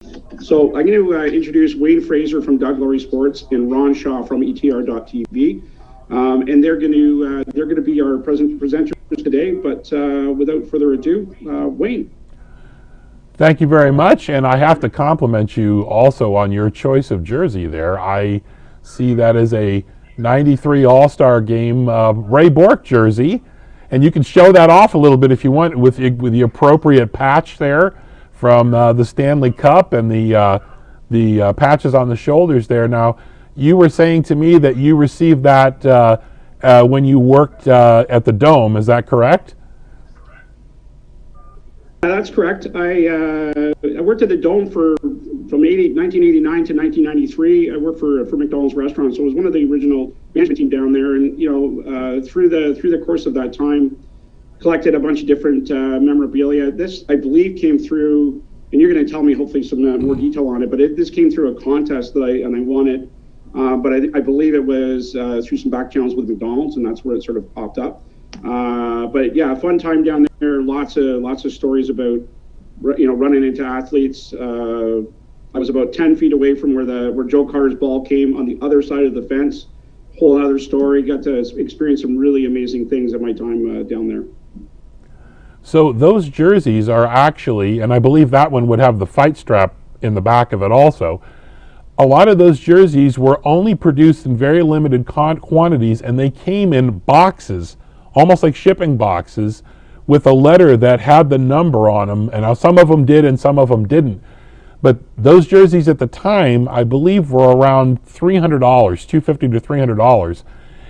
So I'm going to introduce Wayne Fraser from Doug Laurie Sports and Ron Shaw from ETR.TV, and they're going to be our presenters today. But without further ado, Wayne. Thank you very much, and I have to compliment you also on your choice of jersey there. I see that as a '93 All-Star Game Ray Bourque jersey, and you can show that off a little bit if you want with the appropriate patch there from the Stanley Cup and the patches on the shoulders there. Now, you were saying to me that you received that when you worked at the Dome. Is that correct? That's correct. I worked at the Dome from 1989 to 1993. I worked for McDonald's restaurant, so I was one of the original management team down there. And through the course of that time, collected a bunch of different memorabilia. This, I believe, came through, and you're going to tell me hopefully some more detail on it. But this came through a contest that I won it. But I believe it was through some back channels with McDonald's, and that's where it sort of popped up. But yeah, fun time down there. Lots of stories about running into athletes. I was about 10 feet away from where Joe Carter's ball came on the other side of the fence. Whole other story. Got to experience some really amazing things at my time down there. So those jerseys are actually, and I believe that one would have the fight strap in the back of it also. A lot of those jerseys were only produced in very limited quantities, and they came in boxes, almost like shipping boxes, with a letter that had the number on them. And now some of them did and some of them didn't. But those jerseys at the time, I believe, were around $300, $250 to $300.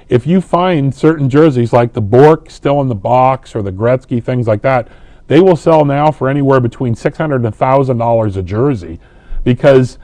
If you find certain jerseys like the Bourque still in the box or the Gretzky, things like that, they will sell now for anywhere between $600 and $1,000 a jersey, because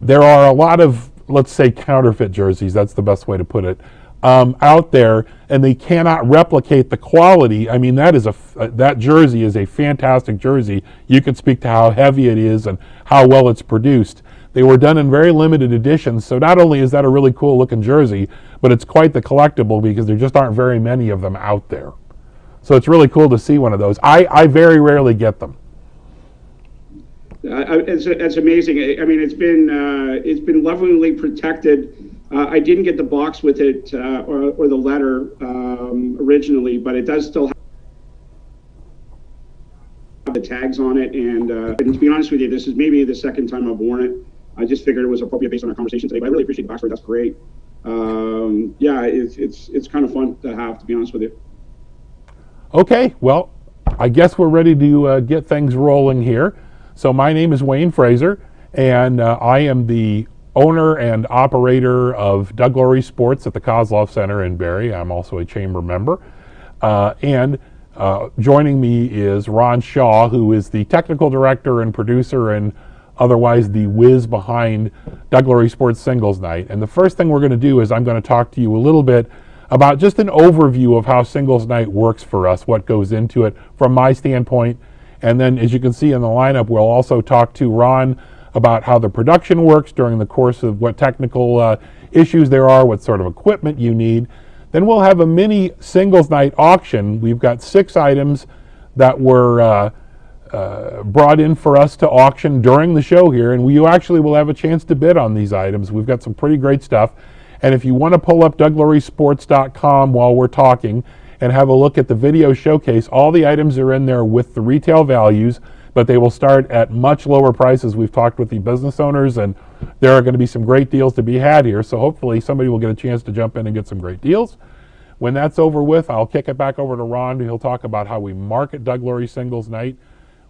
there are a lot of, let's say, counterfeit jerseys, that's the best way to put it, out there, and they cannot replicate the quality. I mean, that jersey is a fantastic jersey. You could speak to how heavy it is and how well it's produced. They were done in very limited editions, so not only is that a really cool looking jersey, but it's quite the collectible because there just aren't very many of them out there. So it's really cool to see one of those. I very rarely get them. It's amazing. I mean, it's been lovingly protected. I didn't get the box with it or the letter originally, but it does still have the tags on it. And to be honest with you, this is maybe the second time I've worn it. I just figured it was appropriate based on our conversation today. But I really appreciate the backstory. That's great. Yeah, it's kind of fun to have, to be honest with you. Okay, well, I guess we're ready to get things rolling here. So my name is Wayne Fraser, and I am the owner and operator of Doug Laurie Sports at the Kozlov Center in Barrie. I'm also a chamber member. And joining me is Ron Shaw, who is the technical director and producer and otherwise the whiz behind Doug Laurie Sports Singles Night. And the first thing we're going to do is I'm going to talk to you a little bit about just an overview of how Singles Night works for us, what goes into it from my standpoint. And then, as you can see in the lineup, we'll also talk to Ron about how the production works during the course of what technical issues there are, what sort of equipment you need. Then we'll have a mini Singles Night auction. We've got 6 items that were brought in for us to auction during the show here, and you actually will have a chance to bid on these items. We've got some pretty great stuff. And if you want to pull up DougLaurieSports.com while we're talking and have a look at the video showcase, all the items are in there with the retail values, but they will start at much lower prices. We've talked with the business owners, and there are going to be some great deals to be had here, so hopefully somebody will get a chance to jump in and get some great deals. When that's over with, I'll kick it back over to Ron. He'll talk about how we market Doug Laurie Singles Night.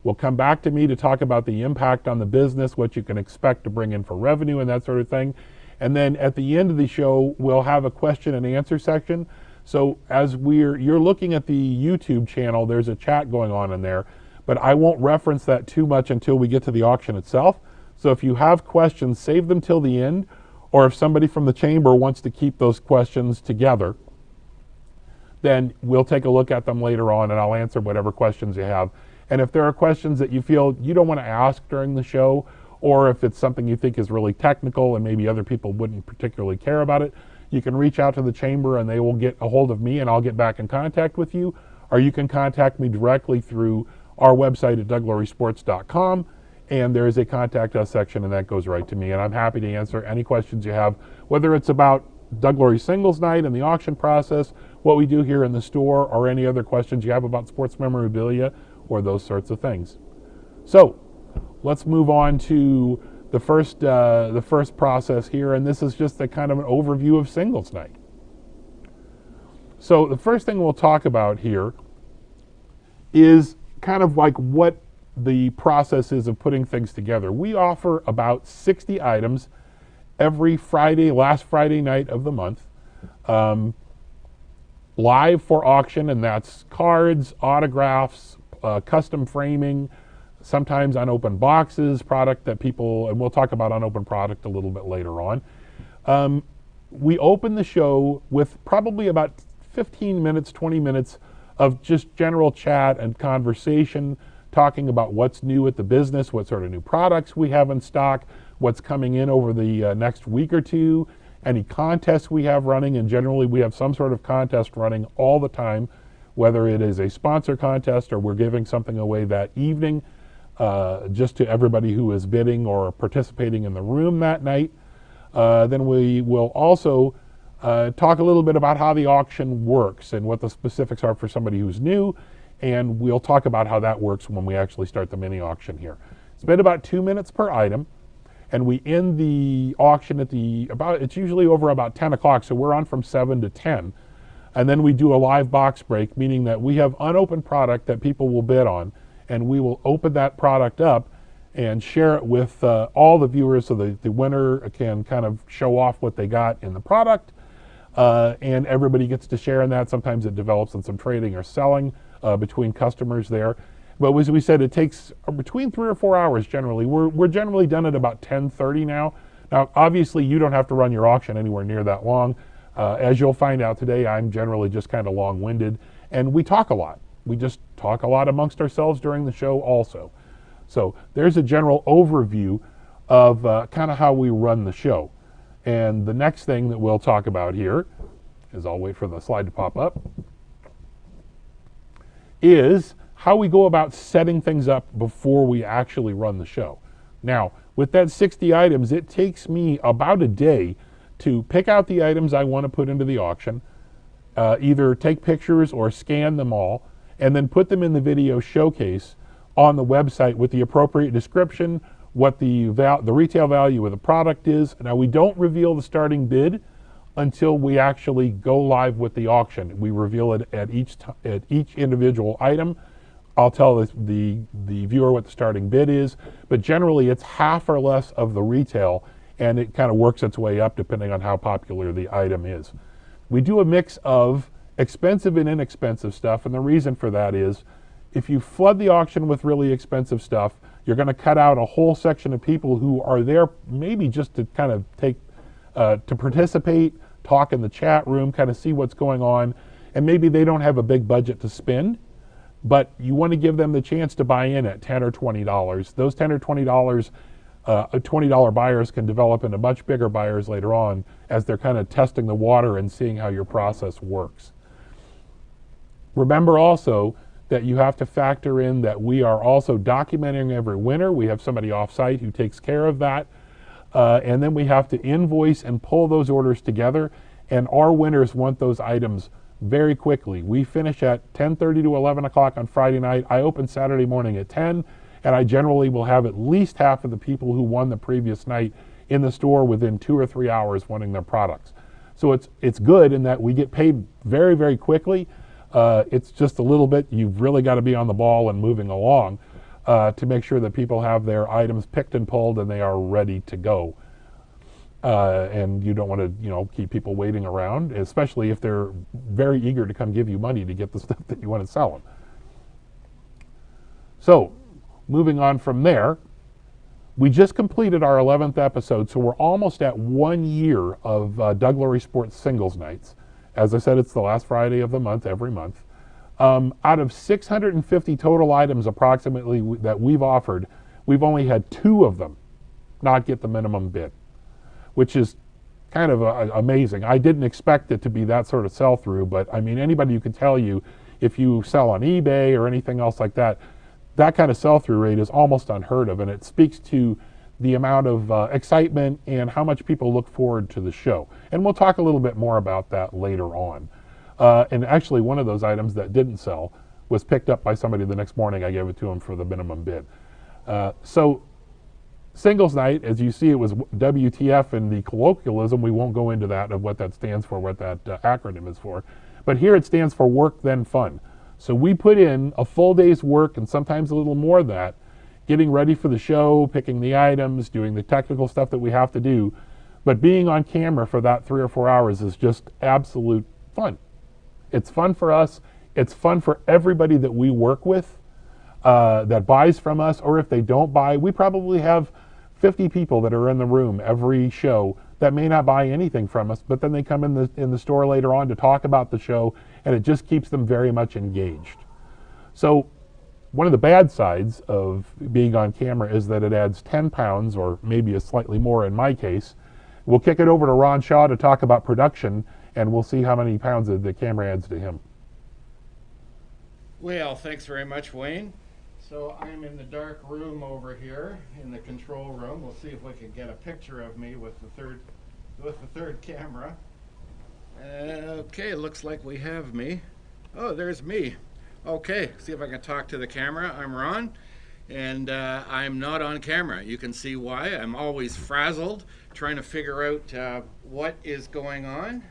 We'll come back to me to talk about the impact on the business, what you can expect to bring in for revenue and that sort of thing. And then at the end of the show, we'll have a question and answer section. So as you're looking at the YouTube channel, there's a chat going on in there, but I won't reference that too much until we get to the auction itself. So if you have questions, save them till the end, or if somebody from the chamber wants to keep those questions together, then we'll take a look at them later on and I'll answer whatever questions you have. And if there are questions that you feel you don't want to ask during the show, or if it's something you think is really technical and maybe other people wouldn't particularly care about it, you can reach out to the chamber and they will get a hold of me and I'll get back in contact with you. Or you can contact me directly through our website at DougLaurieSports.com. and there is a contact us section, and that goes right to me, and I'm happy to answer any questions you have, whether it's about Doug Laurie Singles Night and the auction process, what we do here in the store, or any other questions you have about sports memorabilia or those sorts of things. So let's move on to the first process here, and this is just a kind of an overview of Singles Night. So the first thing we'll talk about here is kind of like what the process is of putting things together. We offer about 60 items every Friday, last Friday night of the month, live for auction, and that's cards, autographs, custom framing, sometimes unopened boxes, product that people, and we'll talk about unopened product a little bit later on. We open the show with probably about 15 minutes, 20 minutes of just general chat and conversation, talking about what's new at the business, what sort of new products we have in stock, what's coming in over the next week or two, any contests we have running, and generally we have some sort of contest running all the time, whether it is a sponsor contest or we're giving something away that evening, just to everybody who is bidding or participating in the room that night. Then we will also talk a little bit about how the auction works and what the specifics are for somebody who's new, and we'll talk about how that works when we actually start the mini auction here. Spend about 2 minutes per item, and we end the auction at it's usually over about 10 o'clock, so we're on from 7 to 10. And then we do a live box break, meaning that we have unopened product that people will bid on, and we will open that product up and share it with all the viewers, so the winner can kind of show off what they got in the product, and everybody gets to share in that. Sometimes it develops in some trading or selling between customers there. But as we said, it takes between 3 or 4 hours generally. We're generally done at about 10:30 now. Now, obviously, you don't have to run your auction anywhere near that long. As you'll find out today, I'm generally just kind of long-winded, and we talk a lot. We just talk a lot amongst ourselves during the show also. So there's a general overview of kind of how we run the show. And the next thing that we'll talk about here, is I'll wait for the slide to pop up, is how we go about setting things up before we actually run the show. Now, with that 60 items, it takes me about a day to pick out the items I want to put into the auction, either take pictures or scan them all, and then put them in the video showcase on the website with the appropriate description, what the retail value of the product is. Now, we don't reveal the starting bid until we actually go live with the auction. We reveal it at each individual item. I'll tell the viewer what the starting bid is, but generally it's half or less of the retail, and it kind of works its way up depending on how popular the item is. We do a mix of expensive and inexpensive stuff, and the reason for that is if you flood the auction with really expensive stuff, you're going to cut out a whole section of people who are there maybe just to kind of to participate, talk in the chat room, kind of see what's going on, and maybe they don't have a big budget to spend, but you want to give them the chance to buy in at $10 or $20. Those $10 or $20, $20 buyers can develop into much bigger buyers later on as they're kind of testing the water and seeing how your process works. Remember also that you have to factor in that we are also documenting every winner. We have somebody off-site who takes care of that. And then we have to invoice and pull those orders together. And our winners want those items very quickly. We finish at 10:30 to 11 o'clock on Friday night. I open Saturday morning at 10, and I generally will have at least half of the people who won the previous night in the store within 2 or 3 hours wanting their products. So it's good in that we get paid very, very quickly. It's just a little bit, you've really got to be on the ball and moving along to make sure that people have their items picked and pulled and they are ready to go. And you don't want to, keep people waiting around, especially if they're very eager to come give you money to get the stuff that you want to sell them. So, moving on from there, we just completed our 11th episode, so we're almost at 1 year of Doug Laurie Sports Singles Nights. As I said, it's the last Friday of the month, every month. Out of 650 total items approximately that we've offered, we've only had 2 of them not get the minimum bid, which is kind of amazing. I didn't expect it to be that sort of sell-through, but I mean, anybody who can tell you if you sell on eBay or anything else like that, that kind of sell-through rate is almost unheard of, and it speaks to the amount of excitement and how much people look forward to the show. And we'll talk a little bit more about that later on. And actually, one of those items that didn't sell was picked up by somebody the next morning. I gave it to him for the minimum bid. So singles night, as you see, it was WTF in the colloquialism. We won't go into that, of what that stands for, what that acronym is for. But here it stands for Work Then Fun. So we put in a full day's work, and sometimes a little more than that, getting ready for the show, picking the items, doing the technical stuff that we have to do. But being on camera for that 3 or 4 hours is just absolute fun. It's fun for us. It's fun for everybody that we work with, that buys from us, or if they don't buy, we probably have 50 people that are in the room every show that may not buy anything from us, but then they come in the store later on to talk about the show, and it just keeps them very much engaged. So one of the bad sides of being on camera is that it adds 10 pounds, or maybe a slightly more in my case. We'll kick it over to Ron Shaw to talk about production, and we'll see how many pounds the camera adds to him. Well, thanks very much, Wayne. So I'm in the dark room over here in the control room. We'll see if we can get a picture of me with the third camera. Okay, looks like we have me. Oh, there's me. Okay, see if I can talk to the camera. I'm Ron, and I'm not on camera. You can see why. I'm always frazzled trying to figure out what is going on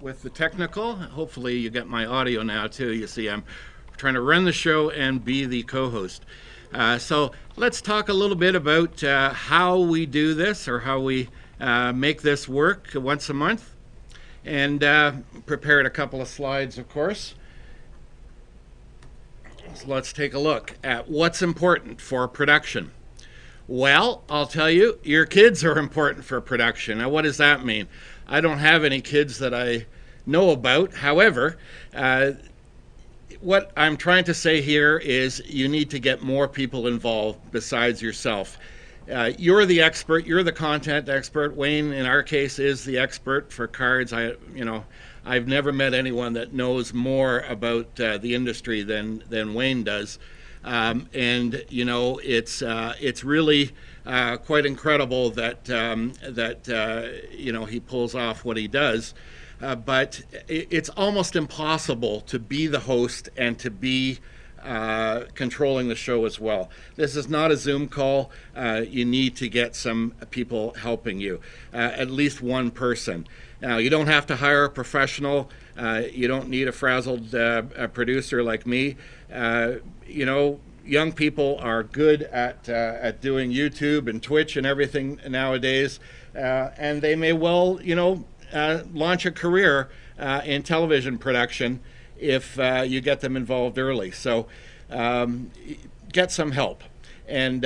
with the technical. Hopefully you get my audio now too. You see I'm trying to run the show and be the co-host. So let's talk a little bit about how we do this, or how we make this work once a month. And prepared a couple of slides, of course. So let's take a look at what's important for production. Well, I'll tell you, your kids are important for production. Now, what does that mean? I don't have any kids that I know about. However, what I'm trying to say here is you need to get more people involved besides yourself. You're the expert. You're the content expert. Wayne, in our case, is the expert for cards. I've never met anyone that knows more about the industry than Wayne does. And you know, it's really quite incredible that you know, he pulls off what he does. But it's almost impossible to be the host and to be controlling the show as well. This is not a Zoom call. You need to get some people helping you, at least one person. Now, you don't have to hire a professional. You don't need a frazzled producer like me. You know, young people are good at doing YouTube and Twitch and everything nowadays, and they may well, you know, launch a career in television production if you get them involved early. So get some help. And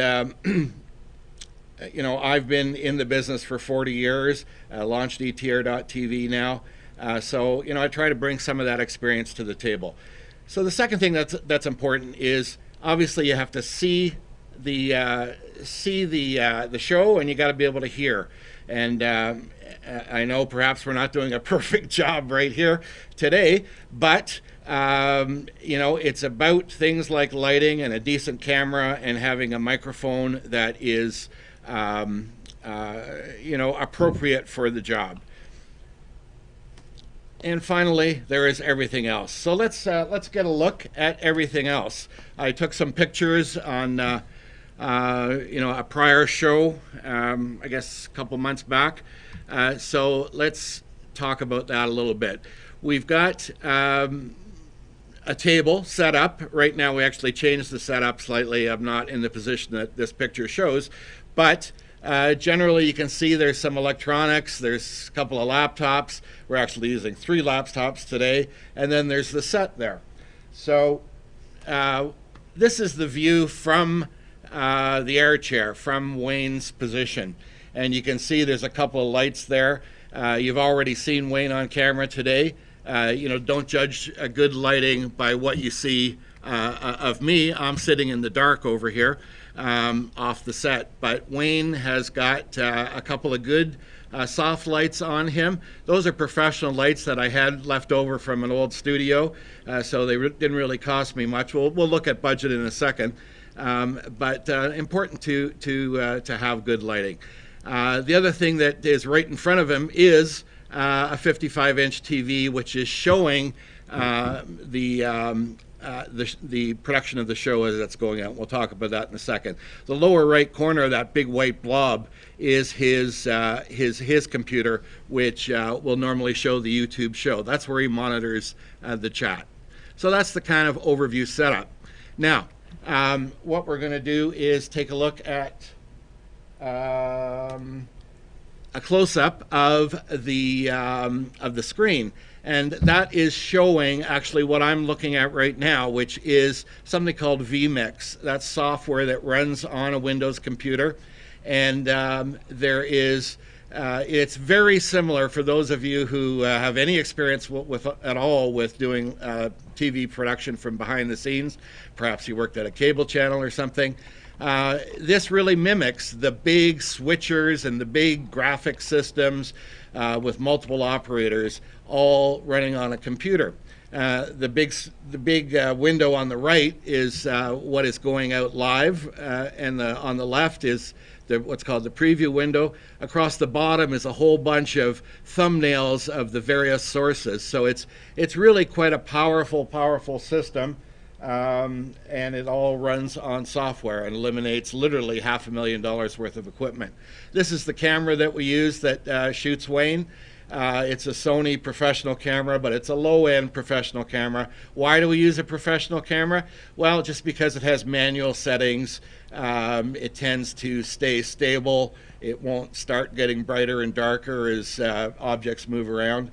you know, I've been in the business for 40 years, launched ETR.TV now. So, you know, I try to bring some of that experience to the table. So the second thing that's important is, obviously you have to see the show, and you got to be able to hear. And I know perhaps we're not doing a perfect job right here today, but you know, it's about things like lighting and a decent camera and having a microphone that is you know, appropriate for the job. And finally, there is everything else. So let's get a look at everything else. I took some pictures on you know, a prior show, I guess a couple months back. So let's talk about that a little bit. We've got a table set up. Right now we actually changed the setup slightly. I'm not in the position that this picture shows, but generally you can see there's some electronics, there's a couple of laptops. We're actually using 3 laptops today, and then there's the set there. So this is the view from the air chair, from Wayne's position. And you can see there's a couple of lights there. You've already seen Wayne on camera today. You know, don't judge a good lighting by what you see of me. I'm sitting in the dark over here off the set. But Wayne has got a couple of good soft lights on him. Those are professional lights that I had left over from an old studio, so they didn't really cost me much. We'll look at budget in a second. but important to have good lighting. The other thing that is right in front of him is a 55-inch TV, which is showing the production of the show as it's going out. We'll talk about that in a second. The lower right corner, that big white blob, is his computer, which will normally show the YouTube show. That's where he monitors the chat. So that's the kind of overview setup. Now, what we're going to do is take a look at a close-up of the screen, and that is showing actually what I'm looking at right now, which is something called Vmix. That's software that runs on a Windows computer, and it's very similar for those of you who have any experience at all with doing TV production from behind the scenes. Perhaps you worked at a cable channel or something. This really mimics the big switchers and the big graphic systems with multiple operators all running on a computer. The big window on the right is what is going out live, and on the left is what's called the preview window. Across the bottom is a whole bunch of thumbnails of the various sources. So it's really quite a powerful system. And it all runs on software and eliminates literally $500,000 worth of equipment. This is the camera that we use that shoots Wayne. It's a Sony professional camera, but it's a low-end professional camera. Why do we use a professional camera? Well, just because it has manual settings. It tends to stay stable. It won't start getting brighter and darker as objects move around.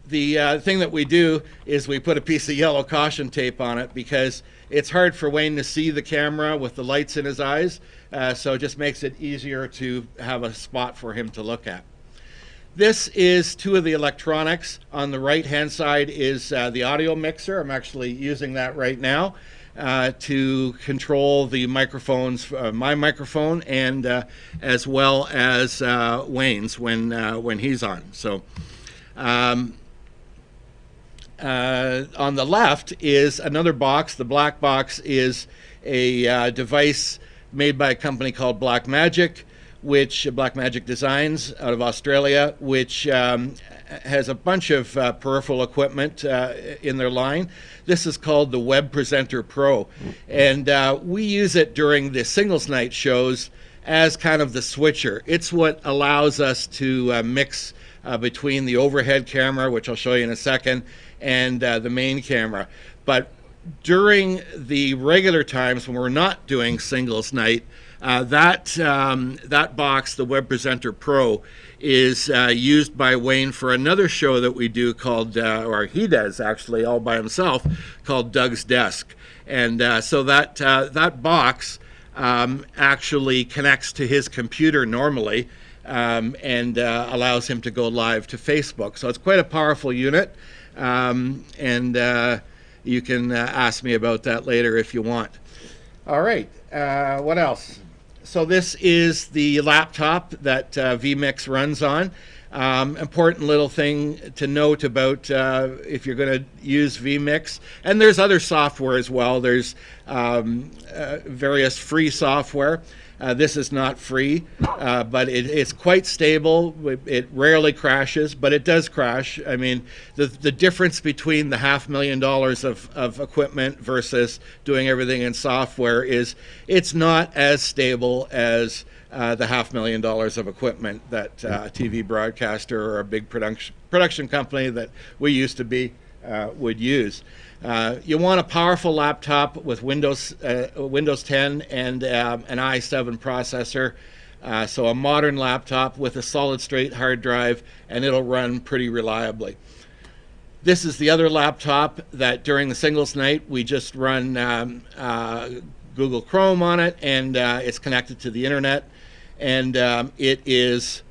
The thing that we do is we put a piece of yellow caution tape on it because it's hard for Wayne to see the camera with the lights in his eyes, so it just makes it easier to have a spot for him to look at. This is two of the electronics. On the right-hand side is the audio mixer. I'm actually using that right now to control the microphones, my microphone, and as well as Wayne's when he's on. So. On the left is another box. The black box is a device made by a company called Blackmagic, Blackmagic Designs out of Australia, which has a bunch of peripheral equipment in their line. This is called the Web Presenter Pro, and we use it during the singles night shows as kind of the switcher. It's what allows us to mix between the overhead camera, which I'll show you in a second, and the main camera. But during the regular times when we're not doing singles night, that box, the Web Presenter Pro, is used by Wayne for another show that we do called, or he does actually all by himself, called Doug's Desk. And so that box actually connects to his computer normally, and allows him to go live to Facebook. So it's quite a powerful unit, and you can ask me about that later if you want. All right, what else? So this is the laptop that Vmix runs on. Important little thing to note about if you're going to use Vmix, and there's other software as well. There's various free software. This is not free, but it's quite stable. It rarely crashes, but it does crash. I mean, the difference between the $500,000 of equipment versus doing everything in software is it's not as stable as the $500,000 of equipment that a TV broadcaster or a big production company that we used to be would use. You want a powerful laptop with Windows 10 and an i7 processor, so a modern laptop with a solid state hard drive, and it'll run pretty reliably. This is the other laptop that during the singles night we just run Google Chrome on it, and it's connected to the internet, and it is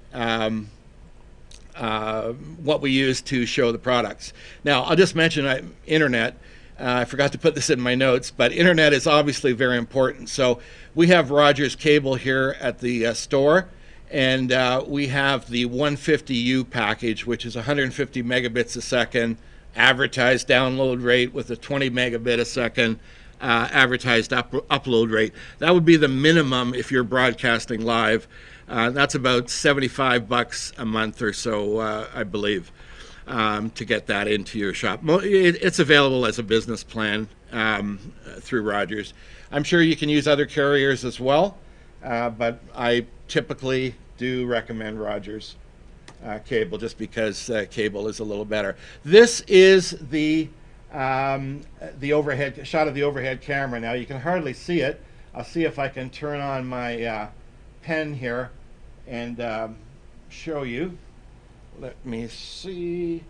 what we use to show the products. Now, I'll just mention internet. I forgot to put this in my notes, but internet is obviously very important. So we have Rogers Cable here at the store, and we have the 150U package, which is 150 megabits a second, advertised download rate with a 20 megabit a second advertised upload rate. That would be the minimum if you're broadcasting live. That's about $75 a month or so, I believe, to get that into your shop. It's available as a business plan through Rogers. I'm sure you can use other carriers as well, but I typically do recommend Rogers cable just because cable is a little better. This is the overhead shot of the overhead camera. Now you can hardly see it. I'll see if I can turn on my pen here and show you. Let me see.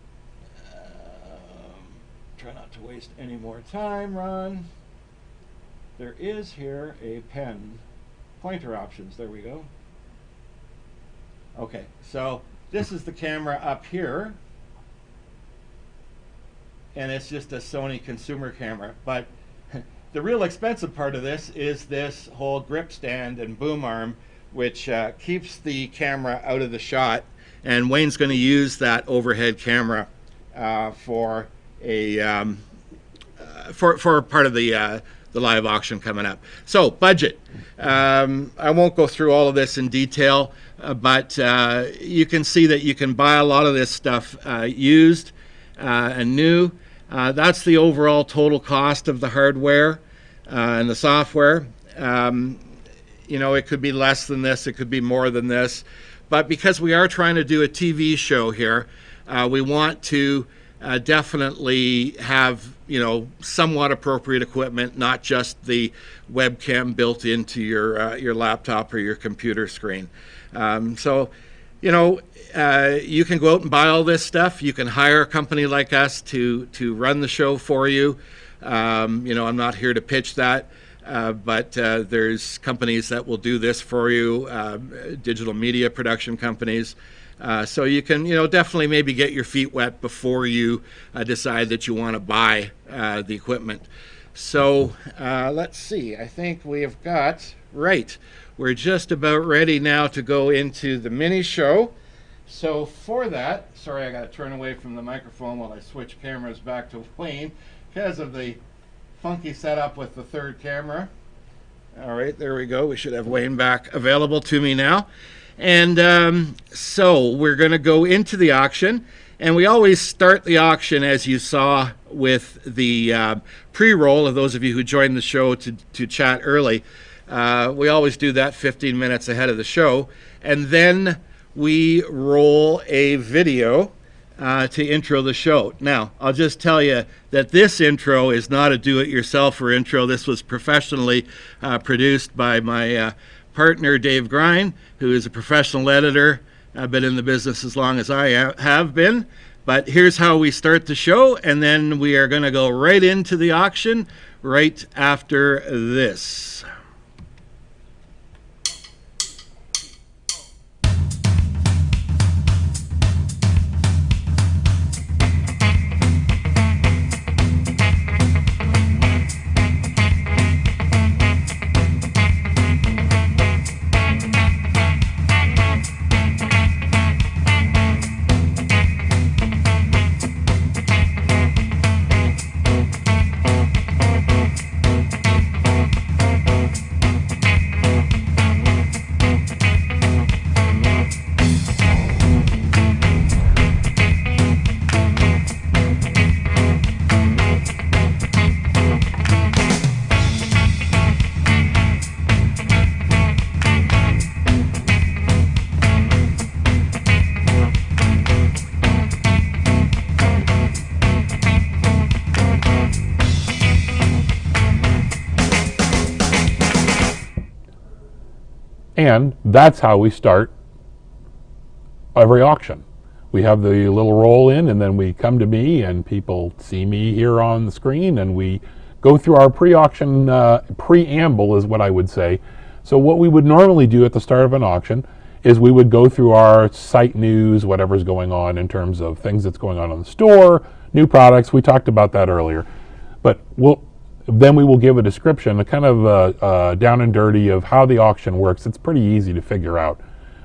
Try not to waste any more time, Ron. There is here a pen. Pointer options, there we go. Okay, so this is the camera up here. And it's just a Sony consumer camera. But the real expensive part of this is this whole grip stand and boom arm, which keeps the camera out of the shot. And Wayne's going to use that overhead camera for a for part of the live auction coming up. So budget. I won't go through all of this in detail, but you can see that you can buy a lot of this stuff used and new. That's the overall total cost of the hardware and the software. You know, it could be less than this, it could be more than this, but because we are trying to do a TV show here, we want to definitely have, you know, somewhat appropriate equipment, not just the webcam built into your laptop or your computer screen. So, you know, you can go out and buy all this stuff. You can hire a company like us to run the show for you. You know, I'm not here to pitch that, but there's companies that will do this for you, digital media production companies. So you can, you know, definitely maybe get your feet wet before you decide that you want to buy the equipment. So let's see, I think we have got, right, we're just about ready now to go into the mini show. So for that, sorry, I got to turn away from the microphone while I switch cameras back to Wayne because of the funky setup with the third camera. All right, there we go. We should have Wayne back available to me now. And so we're going to go into the auction, and we always start the auction, as you saw with the pre-roll of those of you who joined the show to chat early. We always do that 15 minutes ahead of the show, and then we roll a video to intro the show. Now, I'll just tell you that this intro is not a do-it-yourselfer intro. This was professionally produced by my partner, Dave Grine, who is a professional editor. I've been in the business as long as I have been. But here's how we start the show, and then we are going to go right into the auction right after this. And that's how we start every auction. We have the little roll in, and then we come to me, and people see me here on the screen, and we go through our pre-auction preamble is what I would say. So what we would normally do at the start of an auction is we would go through our site news, whatever's going on in terms of things that's going on in the store, new products. We talked about that earlier. But then we will give a description, a kind of down and dirty of how the auction works. It's pretty easy to figure out.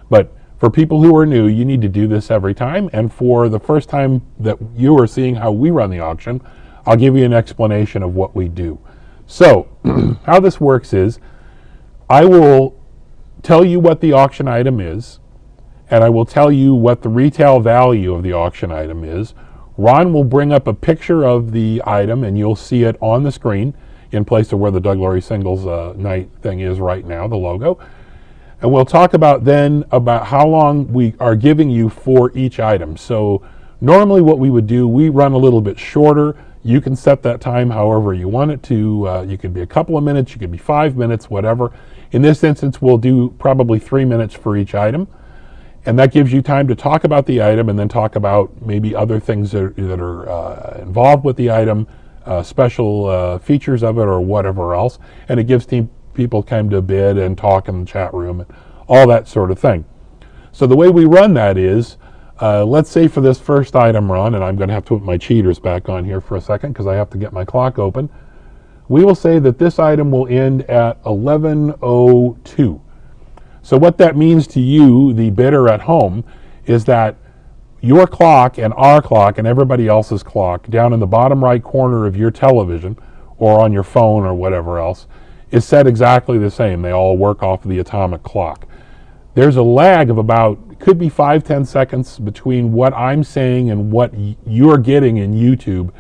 But for people who are new, you need to do this every time. And for the first time that you are seeing how we run the auction, I'll give you an explanation of what we do. So how this works is I will tell you what the auction item is, and I will tell you what the retail value of the auction item is. Ron will bring up a picture of the item, and you'll see it on the screen in place of where the Doug Laurie Singles Night thing is right now, the logo. And we'll talk about then about how long we are giving you for each item. So normally what we would do, we run a little bit shorter. You can set that time however you want it to. You could be a couple of minutes, you could be 5 minutes, whatever. In this instance, we'll do probably 3 minutes for each item. And that gives you time to talk about the item and then talk about maybe other things that are involved with the item, special features of it or whatever else. And it gives people time to bid and talk in the chat room and all that sort of thing. So the way we run that is, let's say for this first item run, and I'm going to have to put my cheaters back on here for a second because I have to get my clock open. We will say that this item will end at 11:02. So what that means to you, the bidder at home, is that your clock and our clock and everybody else's clock down in the bottom right corner of your television or on your phone or whatever else is set exactly the same. They all work off of the atomic clock. There's a lag of about, could be 5-10 seconds between what I'm saying and what you're getting in YouTube,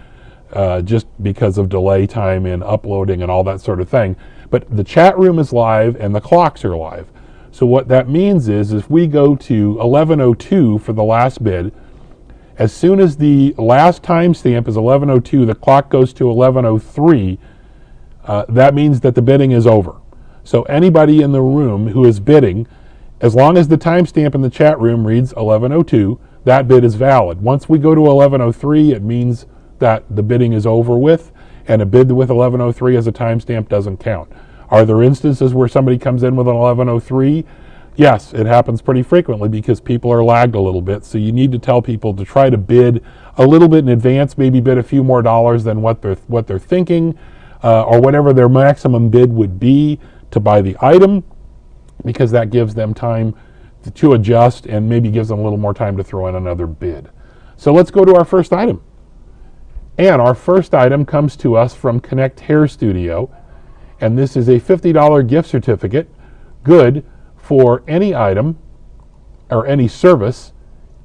just because of delay time in uploading and all that sort of thing. But the chat room is live and the clocks are live. So what that means is if we go to 11:02 for the last bid, as soon as the last timestamp is 11:02, the clock goes to 11:03, that means that the bidding is over. So anybody in the room who is bidding, as long as the timestamp in the chat room reads 11:02, that bid is valid. Once we go to 11:03, it means that the bidding is over with, and a bid with 11:03 as a timestamp doesn't count. Are there instances where somebody comes in with an 11:03? Yes, it happens pretty frequently because people are lagged a little bit. So you need to tell people to try to bid a little bit in advance, maybe bid a few more dollars than what they're thinking, or whatever their maximum bid would be to buy the item, because that gives them time to adjust and maybe gives them a little more time to throw in another bid. So let's go to our first item. And our first item comes to us from Connect Hair Studio. And this is a $50 gift certificate, good for any item or any service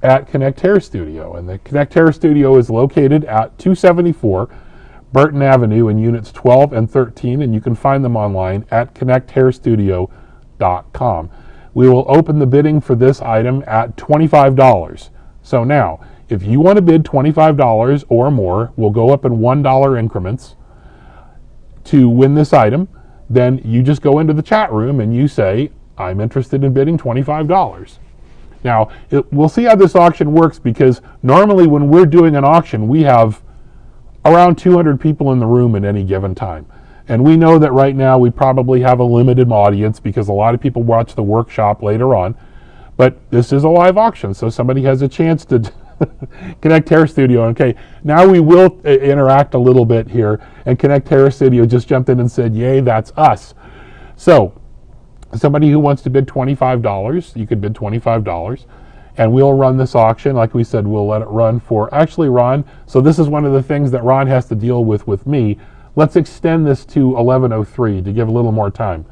at Connect Hair Studio. And the Connect Hair Studio is located at 274 Burton Avenue in units 12 and 13, and you can find them online at connecthairstudio.com. We will open the bidding for this item at $25. So now, if you want to bid $25 or more, we'll go up in $1 increments. To win this item, then you just go into the chat room and you say, I'm interested in bidding $25. Now, we'll see how this auction works, because normally when we're doing an auction, we have around 200 people in the room at any given time. And we know that right now we probably have a limited audience because a lot of people watch the workshop later on. But this is a live auction, so somebody has a chance to Connect Hair Studio. Okay, now we will interact a little bit here, and Connect Hair Studio just jumped in and said, yay, that's us. So somebody who wants to bid $25, you could bid $25, and we'll run this auction. Like we said, we'll let it run for, actually, Ron, so this is one of the things that Ron has to deal with me. Let's extend this to 11:03 to give a little more time.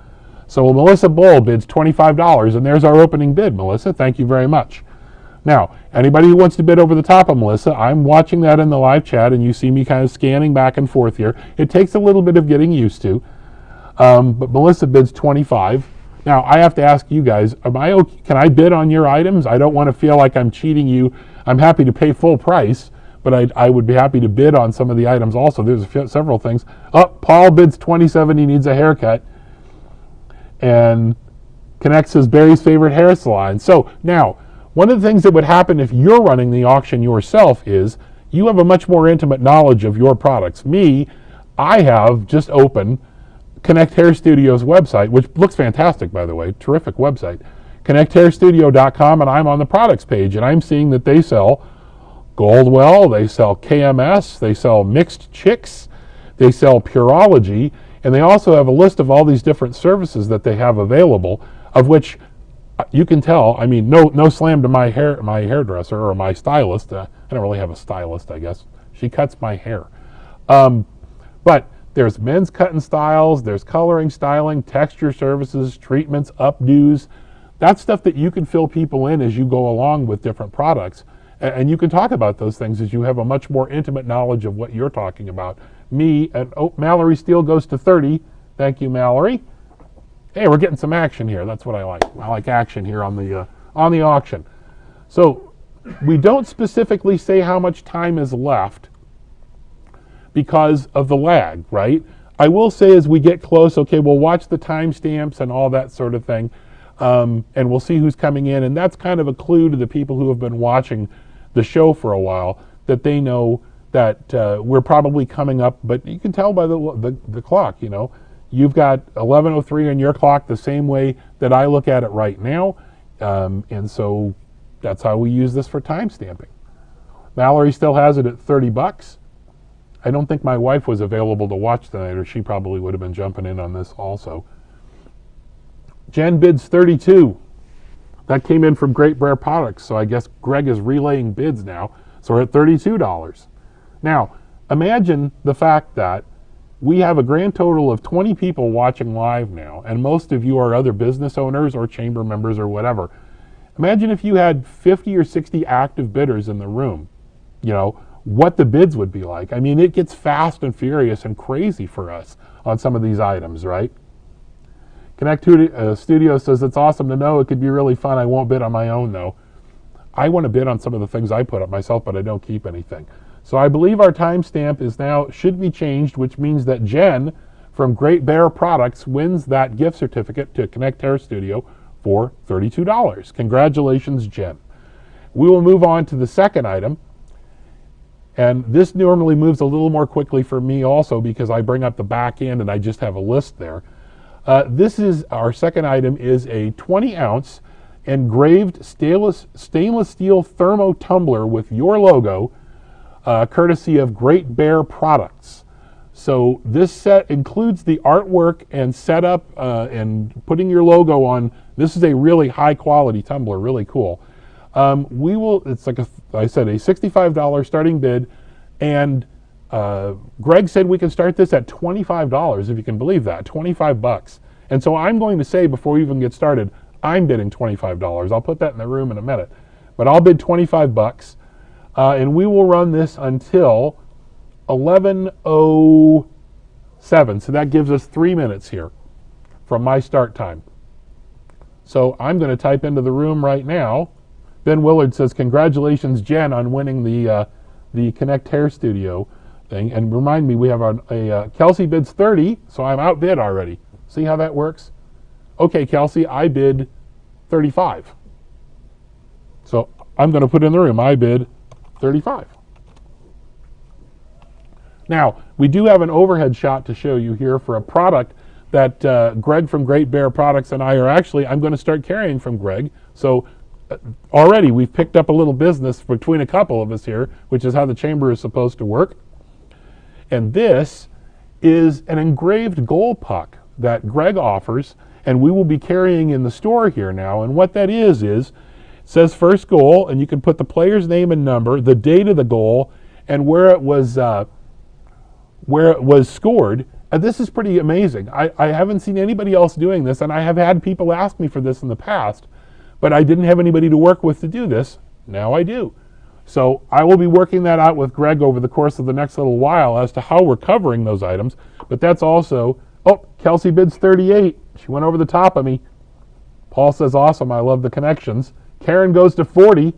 So Melissa Bull bids $25, and there's our opening bid, Melissa. Thank you very much. Now, anybody who wants to bid over the top of Melissa, I'm watching that in the live chat, and you see me kind of scanning back and forth here. It takes a little bit of getting used to, but Melissa bids $25. Now, I have to ask you guys, can I bid on your items? I don't want to feel like I'm cheating you. I'm happy to pay full price, but I would be happy to bid on some of the items also. There's several things. Oh, Paul bids $27. He needs a haircut. And connects his Barrie's favorite hair salon. So now, one of the things that would happen if you're running the auction yourself is you have a much more intimate knowledge of your products. Me, I have just opened Connect Hair Studio's website, which looks fantastic, by the way, terrific website, connecthairstudio.com, and I'm on the products page, and I'm seeing that they sell Goldwell, they sell KMS, they sell Mixed Chicks, they sell Pureology, and they also have a list of all these different services that they have available, of which you can tell, I mean, no slam to my hairdresser or my stylist. I don't really have a stylist, I guess. She cuts my hair. But There's men's cut and styles, there's coloring, styling, texture services, treatments, updos. That's stuff that you can fill people in as you go along with different products. And you can talk about those things as you have a much more intimate knowledge of what you're talking about. Me, and Mallory Steele goes to 30. Thank you, Mallory. Hey, we're getting some action here. That's what I like. I like action here on the auction. So we don't specifically say how much time is left because of the lag, right? I will say as we get close, okay, we'll watch the timestamps and all that sort of thing, and we'll see who's coming in, and that's kind of a clue to the people who have been watching the show for a while, that they know that we're probably coming up, but you can tell by the clock, you know. You've got 11:03 on your clock the same way that I look at it right now, and so that's how we use this for time stamping. Mallory still has it at $30. I don't think my wife was available to watch tonight, or she probably would have been jumping in on this also. Jen bids 32. That came in from Great Bear Products, so I guess Greg is relaying bids now. So we're at $32. Now, imagine the fact that we have a grand total of 20 people watching live now, and most of you are other business owners or chamber members or whatever. Imagine if you had 50 or 60 active bidders in the room, you know, what the bids would be like. I mean, it gets fast and furious and crazy for us on some of these items, right? Connect Studio says, it's awesome to know. It could be really fun. I won't bid on my own, though. I want to bid on some of the things I put up myself, but I don't keep anything. So I believe our timestamp is now, should be changed, which means that Jen from Great Bear Products wins that gift certificate to Connect Hair Studio for $32. Congratulations, Jen. We will move on to the second item. And this normally moves a little more quickly for me also because I bring up the back end and I just have a list there. This is our second item, is a 20-ounce engraved stainless steel thermo tumbler with your logo, courtesy of Great Bear Products. So this set includes the artwork and setup and putting your logo on. This is a really high quality tumbler, really cool. It's like I said, a $65 starting bid, and Greg said we can start this at $25, if you can believe that, $25. And so I'm going to say, before we even get started, I'm bidding $25. I'll put that in the room in a minute, but I'll bid $25, and we will run this until 11:07. So that gives us 3 minutes here from my start time. So I'm going to type into the room right now. Ben Willard says, congratulations, Jen, on winning the Connect Hair Studio thing. And remind me, we have a Kelsey bids 30, so I'm outbid already. See how that works? Okay, Kelsey, I bid 35. So I'm going to put in the room, I bid 35. Now, we do have an overhead shot to show you here for a product that Greg from Great Bear Products and I are actually, I'm going to start carrying from Greg. So already we've picked up a little business between a couple of us here, which is how the chamber is supposed to work. And this is an engraved goal puck that Greg offers, and we will be carrying in the store here now. And what that is it says first goal, and you can put the player's name and number, the date of the goal, and where it was scored. And this is pretty amazing. I haven't seen anybody else doing this, and I have had people ask me for this in the past, but I didn't have anybody to work with to do this. Now I do. So I will be working that out with Greg over the course of the next little while as to how we're covering those items. But that's also, oh, Kelsey bids 38. She went over the top of me. Paul says, awesome, I love the connections. Karen goes to 40.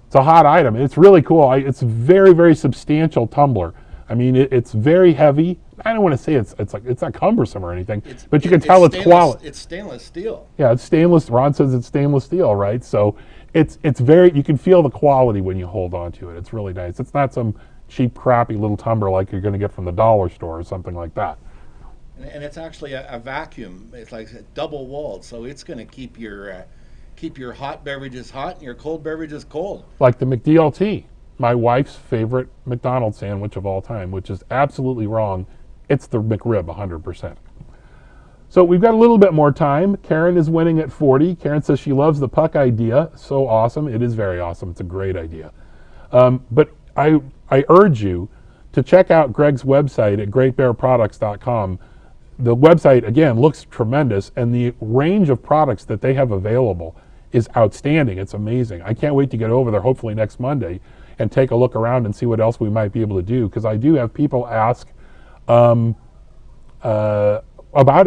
It's a hot item. It's really cool. It's a very, very substantial tumbler. I mean, it's very heavy. I don't want to say it's not cumbersome or anything, but you can tell it's quality. It's stainless steel. Yeah, it's stainless. Ron says it's stainless steel, right? So it's very, you can feel the quality when you hold on to it. It's really nice. It's not some cheap, crappy little tumbler like you're going to get from the dollar store or something like that. And it's actually a vacuum. It's like double walled, so it's going to keep your hot beverages hot and your cold beverages cold. Like the McDLT, my wife's favorite McDonald's sandwich of all time, which is absolutely wrong. It's the McRib, 100%. So we've got a little bit more time. Karen is winning at 40. Karen says she loves the puck idea. So awesome. It is very awesome. It's a great idea. But I urge you to check out Greg's website at greatbearproducts.com. The website, again, looks tremendous, and the range of products that they have available is outstanding. It's amazing. I can't wait to get over there, hopefully next Monday, and take a look around and see what else we might be able to do, because I do have people ask about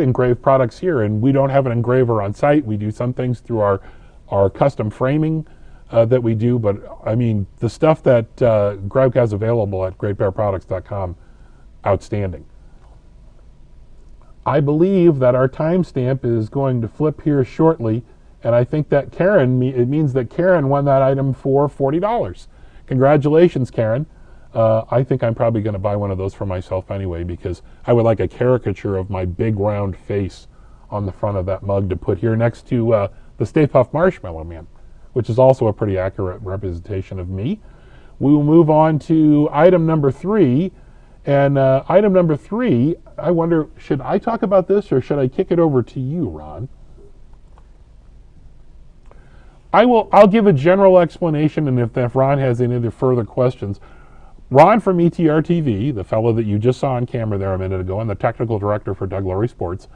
engraved products here, and we don't have an engraver on site. We do some things through our custom framing that we do, but I mean, the stuff that Greg has available at greatbearproducts.com, outstanding. I believe that our timestamp is going to flip here shortly, and I think that it means that Karen won that item for $40. Congratulations, Karen. I think I'm probably going to buy one of those for myself anyway, because I would like a caricature of my big round face on the front of that mug to put here next to the Stay Puft Marshmallow Man, which is also a pretty accurate representation of me. We will move on to item number 3. And item number 3, I wonder, should I talk about this or should I kick it over to you, Ron? I'll give a general explanation, and if Ron has any other further questions. Ron from ETR TV, the fellow that you just saw on camera there a minute ago, and the technical director for Doug Laurie Sports,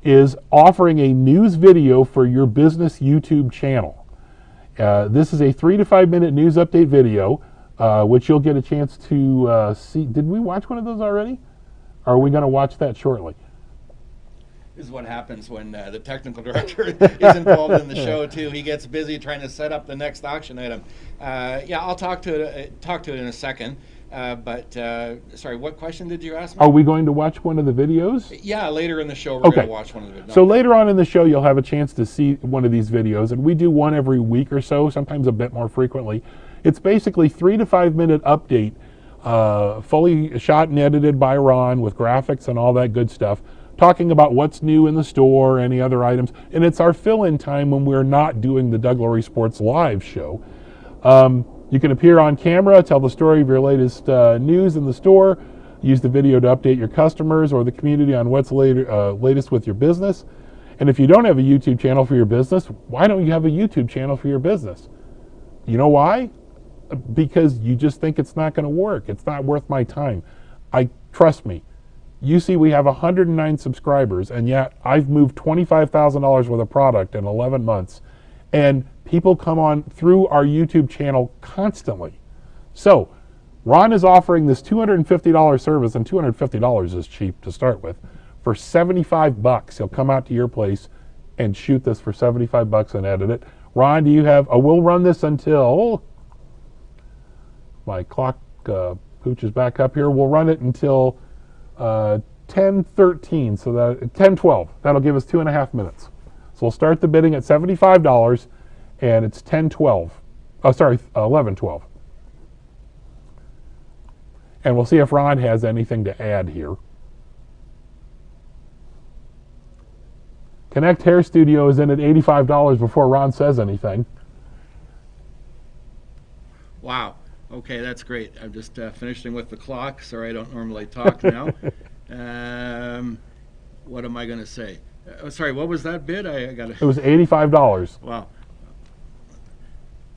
is offering a news video for your business YouTube channel. This is a 3 to 5 minute news update video, which you'll get a chance to see. Did we watch one of those already? Or are we going to watch that shortly? This is what happens when the technical director is involved in the show too. He gets busy trying to set up the next auction item. Yeah, I'll talk to it in a second. Sorry, what question did you ask me? Are we going to watch one of the videos? Yeah, later in the show we're going to watch one of the videos. So later on in the show you'll have a chance to see one of these videos, and we do one every week or so, sometimes a bit more frequently. It's basically 3 to 5 minute update, fully shot and edited by Ron with graphics and all that good stuff, talking about what's new in the store, any other items, and it's our fill-in time when we're not doing the Doug Laurie Sports live show. You can appear on camera, tell the story of your latest news in the store, use the video to update your customers or the community on what's latest with your business. And if you don't have a YouTube channel for your business, why don't you have a YouTube channel for your business? You know why? Because you just think it's not going to work. It's not worth my time. Trust me. You see, we have 109 subscribers, and yet I've moved $25,000 worth of product in 11 months, and people come on through our YouTube channel constantly. So, Ron is offering this $250 service, and $250 is cheap to start with, for $75. He'll come out to your place and shoot this for $75 and edit it. Ron, do you have? We'll run this until my clock pooch is back up here. We'll run it until 10:13, so that 10:12. That'll give us 2.5 minutes. So we'll start the bidding at $75, and it's 10:12. Oh, sorry, 11:12. And we'll see if Ron has anything to add here. Connect Hair Studio is in at $85 before Ron says anything. Wow. Okay, that's great. I'm just finishing with the clock. Sorry, I don't normally talk now. What am I going to say? Sorry, what was that bid? I got. It was $85. Wow.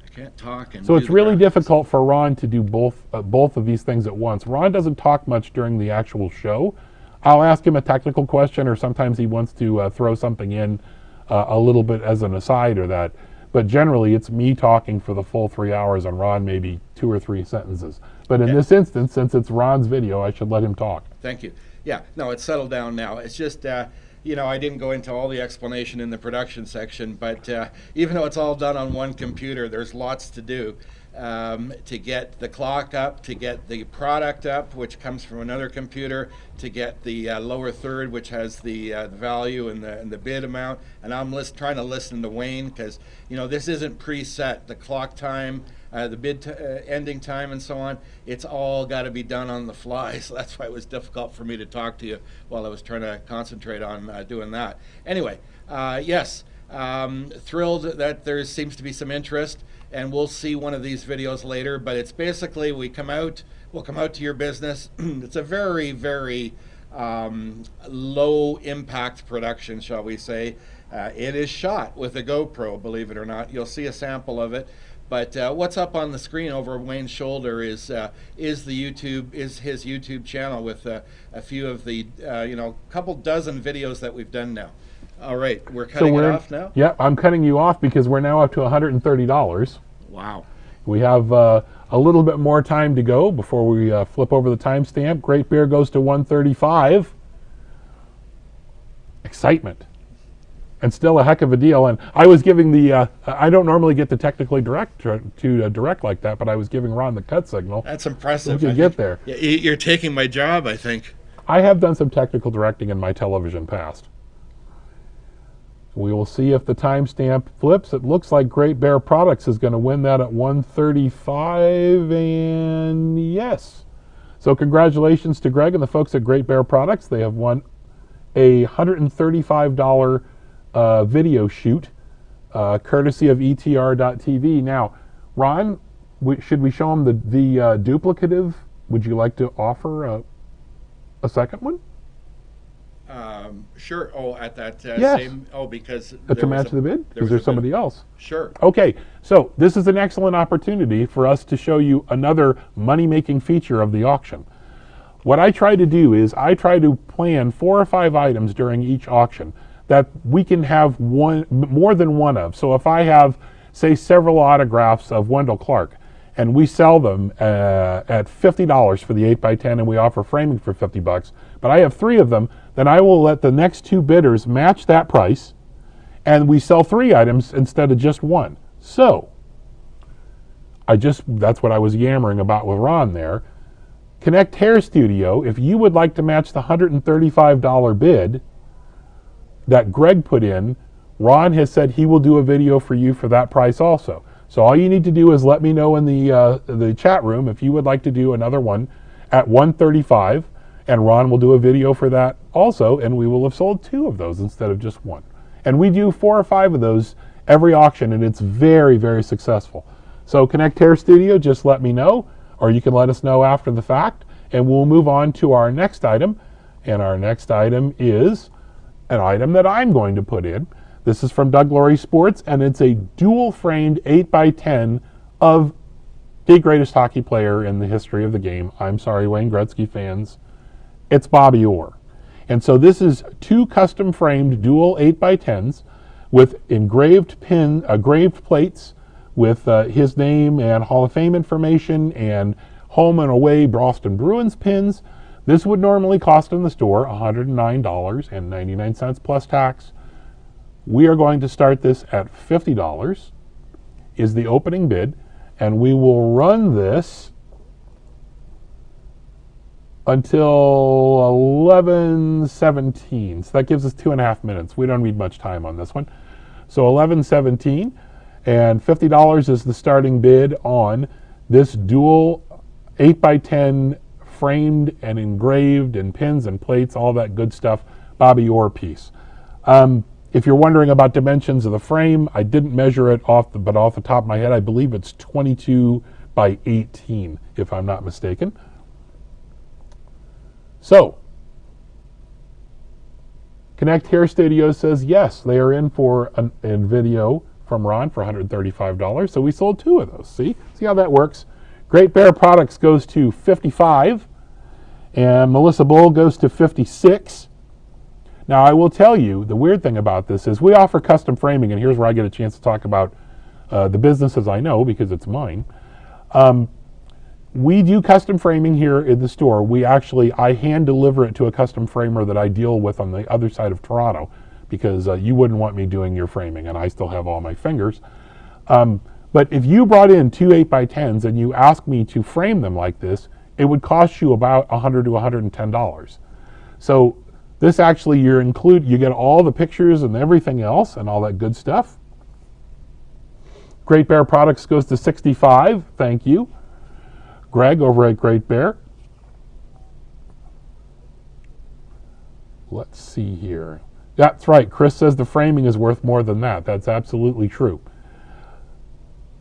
I can't talk and. So it's really difficult for Ron to do both of these things at once. Ron doesn't talk much during the actual show. I'll ask him a technical question, or sometimes he wants to throw something in a little bit as an aside or that. But generally, it's me talking for the full 3 hours and Ron maybe 2 or 3 sentences. But in this instance, since it's Ron's video, I should let him talk. Thank you. Yeah, no, it's settled down now. It's just, I didn't go into all the explanation in the production section, but even though it's all done on one computer, there's lots to do to get the clock up, to get the product up, which comes from another computer, to get the lower third, which has the value and the bid amount. And I'm trying to listen to Wayne because, this isn't preset. The clock time, the bid ending time and so on, it's all got to be done on the fly. So that's why it was difficult for me to talk to you while I was trying to concentrate on doing that. Anyway, yes, thrilled that there seems to be some interest. And we'll see one of these videos later, but it's basically we'll come out to your business. It's a very, very low impact production, shall we say. It is shot with a GoPro, believe it or not. You'll see a sample of it. But what's up on the screen over Wayne's shoulder is his YouTube channel with a few of the couple dozen videos that we've done now. All right, we're cutting it off now. Yeah, I'm cutting you off because we're now up to $130. Wow. We have a little bit more time to go before we flip over the timestamp. Great Bear goes to 135. Excitement. And still a heck of a deal. And I was giving I don't normally get to technically direct direct like that, but I was giving Ron the cut signal. That's impressive. We could get there. You're taking my job, I think. I have done some technical directing in my television past. We will see if the timestamp flips. It looks like Great Bear Products is going to win that at 135, and yes. So congratulations to Greg and the folks at Great Bear Products. They have won a $135 video shoot, courtesy of ETR.TV. Now, Ron, should we show them the duplicative? Would you like to offer a second one? Sure. Oh, at that yes. same. Oh, because to match the bid? Is there somebody else? Sure. Okay, so this is an excellent opportunity for us to show you another money-making feature of the auction. What I try to do is I try to plan 4 or 5 items during each auction that we can have more than one of. So if I have, say, several autographs of Wendell Clark, and we sell them at $50 for the 8x10, and we offer framing for $50, but I have 3 of them, then I will let the next 2 bidders match that price, and we sell 3 items instead of just 1. So, that's what I was yammering about with Ron there. Connect Hair Studio, if you would like to match the $135 bid that Greg put in, Ron has said he will do a video for you for that price also. So all you need to do is let me know in the chat room if you would like to do another one at 135, and Ron will do a video for that also, and we will have sold 2 of those instead of just 1. And we do 4 or 5 of those every auction, and it's very, very successful. So Connect Hair Studio, just let me know, or you can let us know after the fact, and we'll move on to our next item. And our next item is an item that I'm going to put in. This is from Doug Laurie Sports, and it's a dual-framed 8x10 of the greatest hockey player in the history of the game. I'm sorry, Wayne Gretzky fans. It's Bobby Orr. And so this is 2 custom-framed dual 8x10s with engraved plates with his name and Hall of Fame information and home and away Boston Bruins pins. This would normally cost in the store $109.99 plus tax. We are going to start this at $50 is the opening bid, and we will run this until 11:17. So that gives us 2.5 minutes. We don't need much time on this one. So 11:17, and $50 is the starting bid on this dual 8x10 framed and engraved and pins and plates, all that good stuff, Bobby Orr piece. If you're wondering about dimensions of the frame, I didn't measure it but off the top of my head, I believe it's 22 by 18, if I'm not mistaken. So, Connect Hair Studio says yes, they are in for a video from Ron for $135. So we sold 2 of those. See how that works? Great Bear Products goes to $55, and Melissa Bull goes to $56. Now, I will tell you, the weird thing about this is we offer custom framing, and here's where I get a chance to talk about the businesses I know, because it's mine. We do custom framing here in the store. I hand deliver it to a custom framer that I deal with on the other side of Toronto, because you wouldn't want me doing your framing, and I still have all my fingers. But if you brought in 2 8x10s and you asked me to frame them like this, it would cost you about $100 to $110. So this actually, you get all the pictures and everything else and all that good stuff. Great Bear Products goes to $65. Thank you. Greg over at Great Bear. Let's see here. That's right. Chris says the framing is worth more than that. That's absolutely true.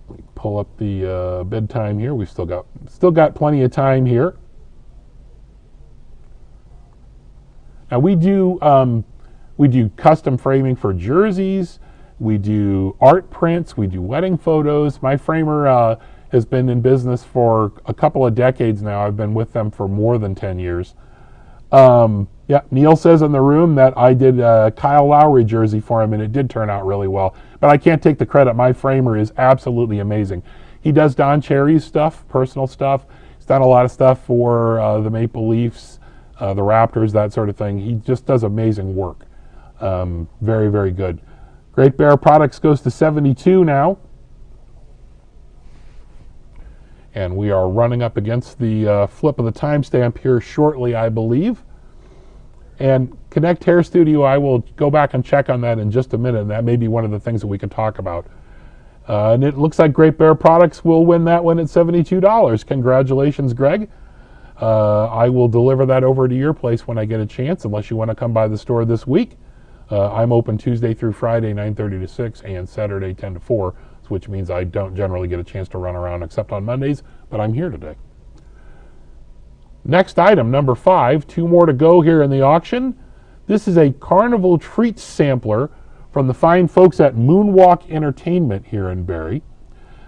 Let me pull up the bid time here. We've still got plenty of time here. Now we do We do custom framing for jerseys. We do art prints. We do wedding photos. My framer has been in business for a couple of decades now. I've been with them for more than 10 years. Yeah, Neil says in the room that I did a Kyle Lowry jersey for him, and it did turn out really well. But I can't take the credit. My framer is absolutely amazing. He does Don Cherry's stuff, personal stuff. He's done a lot of stuff for the Maple Leafs, the Raptors, that sort of thing. He just does amazing work. Very, very good. Great Bear Products goes to 72 now. And we are running up against the flip of the timestamp here shortly, I believe. And Connect Hair Studio, I will go back and check on that in just a minute. And that may be one of the things that we can talk about. And it looks like Great Bear Products will win that one at $72. Congratulations, Greg. I will deliver that over to your place when I get a chance, unless you want to come by the store this week. I'm open Tuesday through Friday, 9:30 to 6, and Saturday, 10 to 4, which means I don't generally get a chance to run around except on Mondays, but I'm here today. Next item, number 5, 2 more to go here in the auction. This is a Carnival Treats sampler from the fine folks at Moonwalk Entertainment here in Barrie.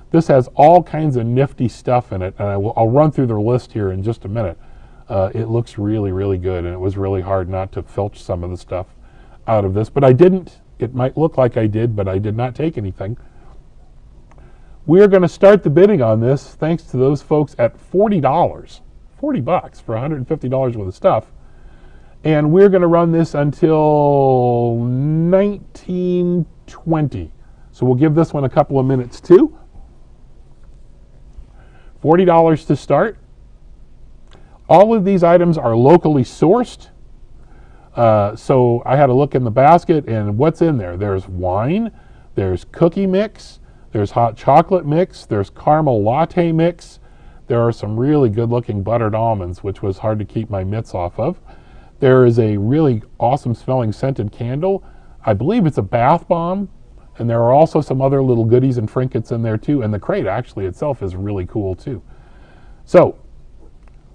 This has all kinds of nifty stuff in it, and I'll run through the list here in just a minute. It looks really, really good, and it was really hard not to filch some of the stuff out of this, but I didn't. It might look like I did, but I did not take anything. We're going to start the bidding on this thanks to those folks at $40. $40 for $150 worth of stuff. And we're going to run this until 1920. So we'll give this one a couple of minutes too. $40 to start. All of these items are locally sourced. So I had a look in the basket, and what's in there? There's wine, there's cookie mix, there's hot chocolate mix, there's caramel latte mix. There are some really good-looking buttered almonds, which was hard to keep my mitts off of. There is a really awesome-smelling scented candle. I believe it's a bath bomb, and there are also some other little goodies and trinkets in there too, and the crate actually itself is really cool too. So,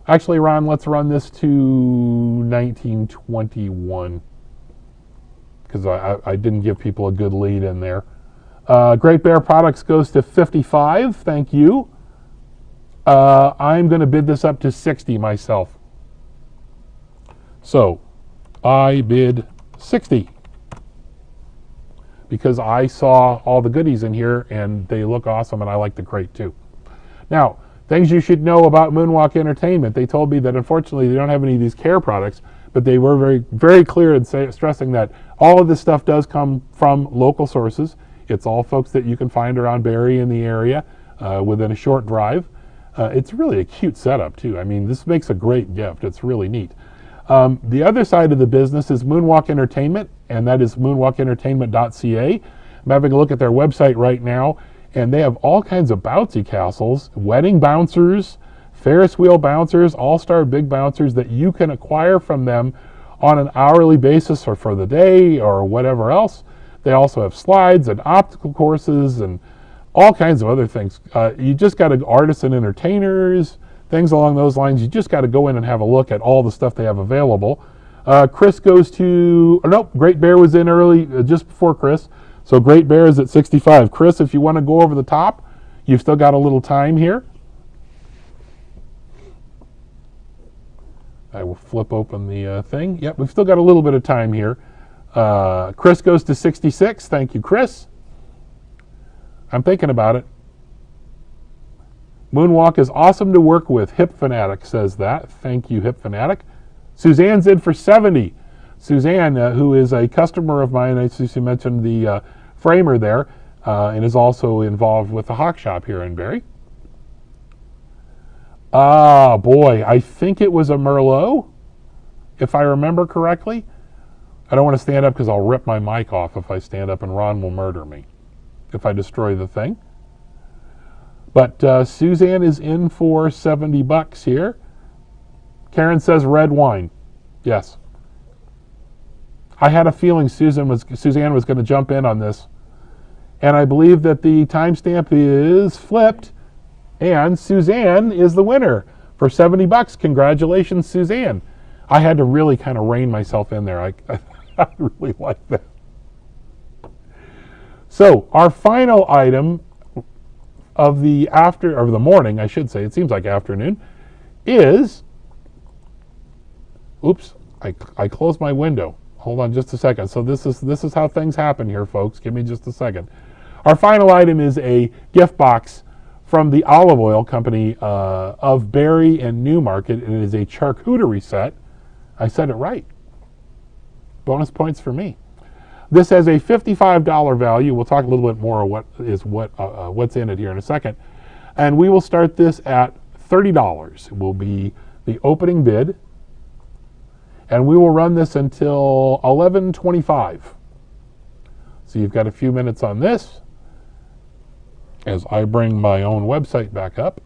actually, Ron, let's run this to 1921, because I didn't give people a good lead in there. Great Bear Products goes to 55, thank you. I'm going to bid this up to 60 myself. So, I bid 60 because I saw all the goodies in here and they look awesome, and I like the crate too. Now, things you should know about Moonwalk Entertainment. They told me that unfortunately they don't have any of these care products, but they were very, very clear in stressing that all of this stuff does come from local sources. It's all folks that you can find around Barrie in the area within a short drive. It's really a cute setup too. I mean, this makes a great gift. It's really neat. The other side of the business is Moonwalk Entertainment, and that is moonwalkentertainment.ca. I'm having a look at their website right now, and they have all kinds of bouncy castles, wedding bouncers, Ferris wheel bouncers, all-star big bouncers that you can acquire from them on an hourly basis or for the day or whatever else. They also have slides and obstacle courses and all kinds of other things. You just got to, artists and entertainers, things along those lines. You just got to go in and have a look at all the stuff they have available. Chris goes to, nope, Great Bear was in early, just before Chris. So Great Bear is at 65. Chris, if you want to go over the top, you've still got a little time here. I will flip open the thing. Yep, we've still got a little bit of time here. Chris goes to 66. Thank you, Chris. I'm thinking about it. Moonwalk is awesome to work with. Hip Fanatic says that. Thank you, Hip Fanatic. Suzanne's in for 70. Suzanne, who is a customer of mine, I see you mentioned the framer there, and is also involved with the Hawk Shop here in Barrie. Ah, boy, I think it was a Merlot, if I remember correctly. I don't want to stand up because I'll rip my mic off if I stand up, and Ron will murder me if I destroy the thing. But Suzanne is in for $70 here. Karen says red wine. Yes. I had a feeling Suzanne was going to jump in on this. And I believe that the timestamp is flipped, and Suzanne is the winner for $70. Congratulations, Suzanne. I had to really kind of rein myself in there. I really like that. So our final item of the morning, I should say, it seems like afternoon, is, oops, I closed my window. Hold on just a second. So this is how things happen here, folks. Give me just a second. Our final item is a gift box from the olive oil company of Barrie and Newmarket. It is a charcuterie set. I said it right. Bonus points for me. This has a $55 value. We'll talk a little bit more what's in it here in a second. And we will start this at $30. It will be the opening bid. And we will run this until 11:25. So you've got a few minutes on this as I bring my own website back up.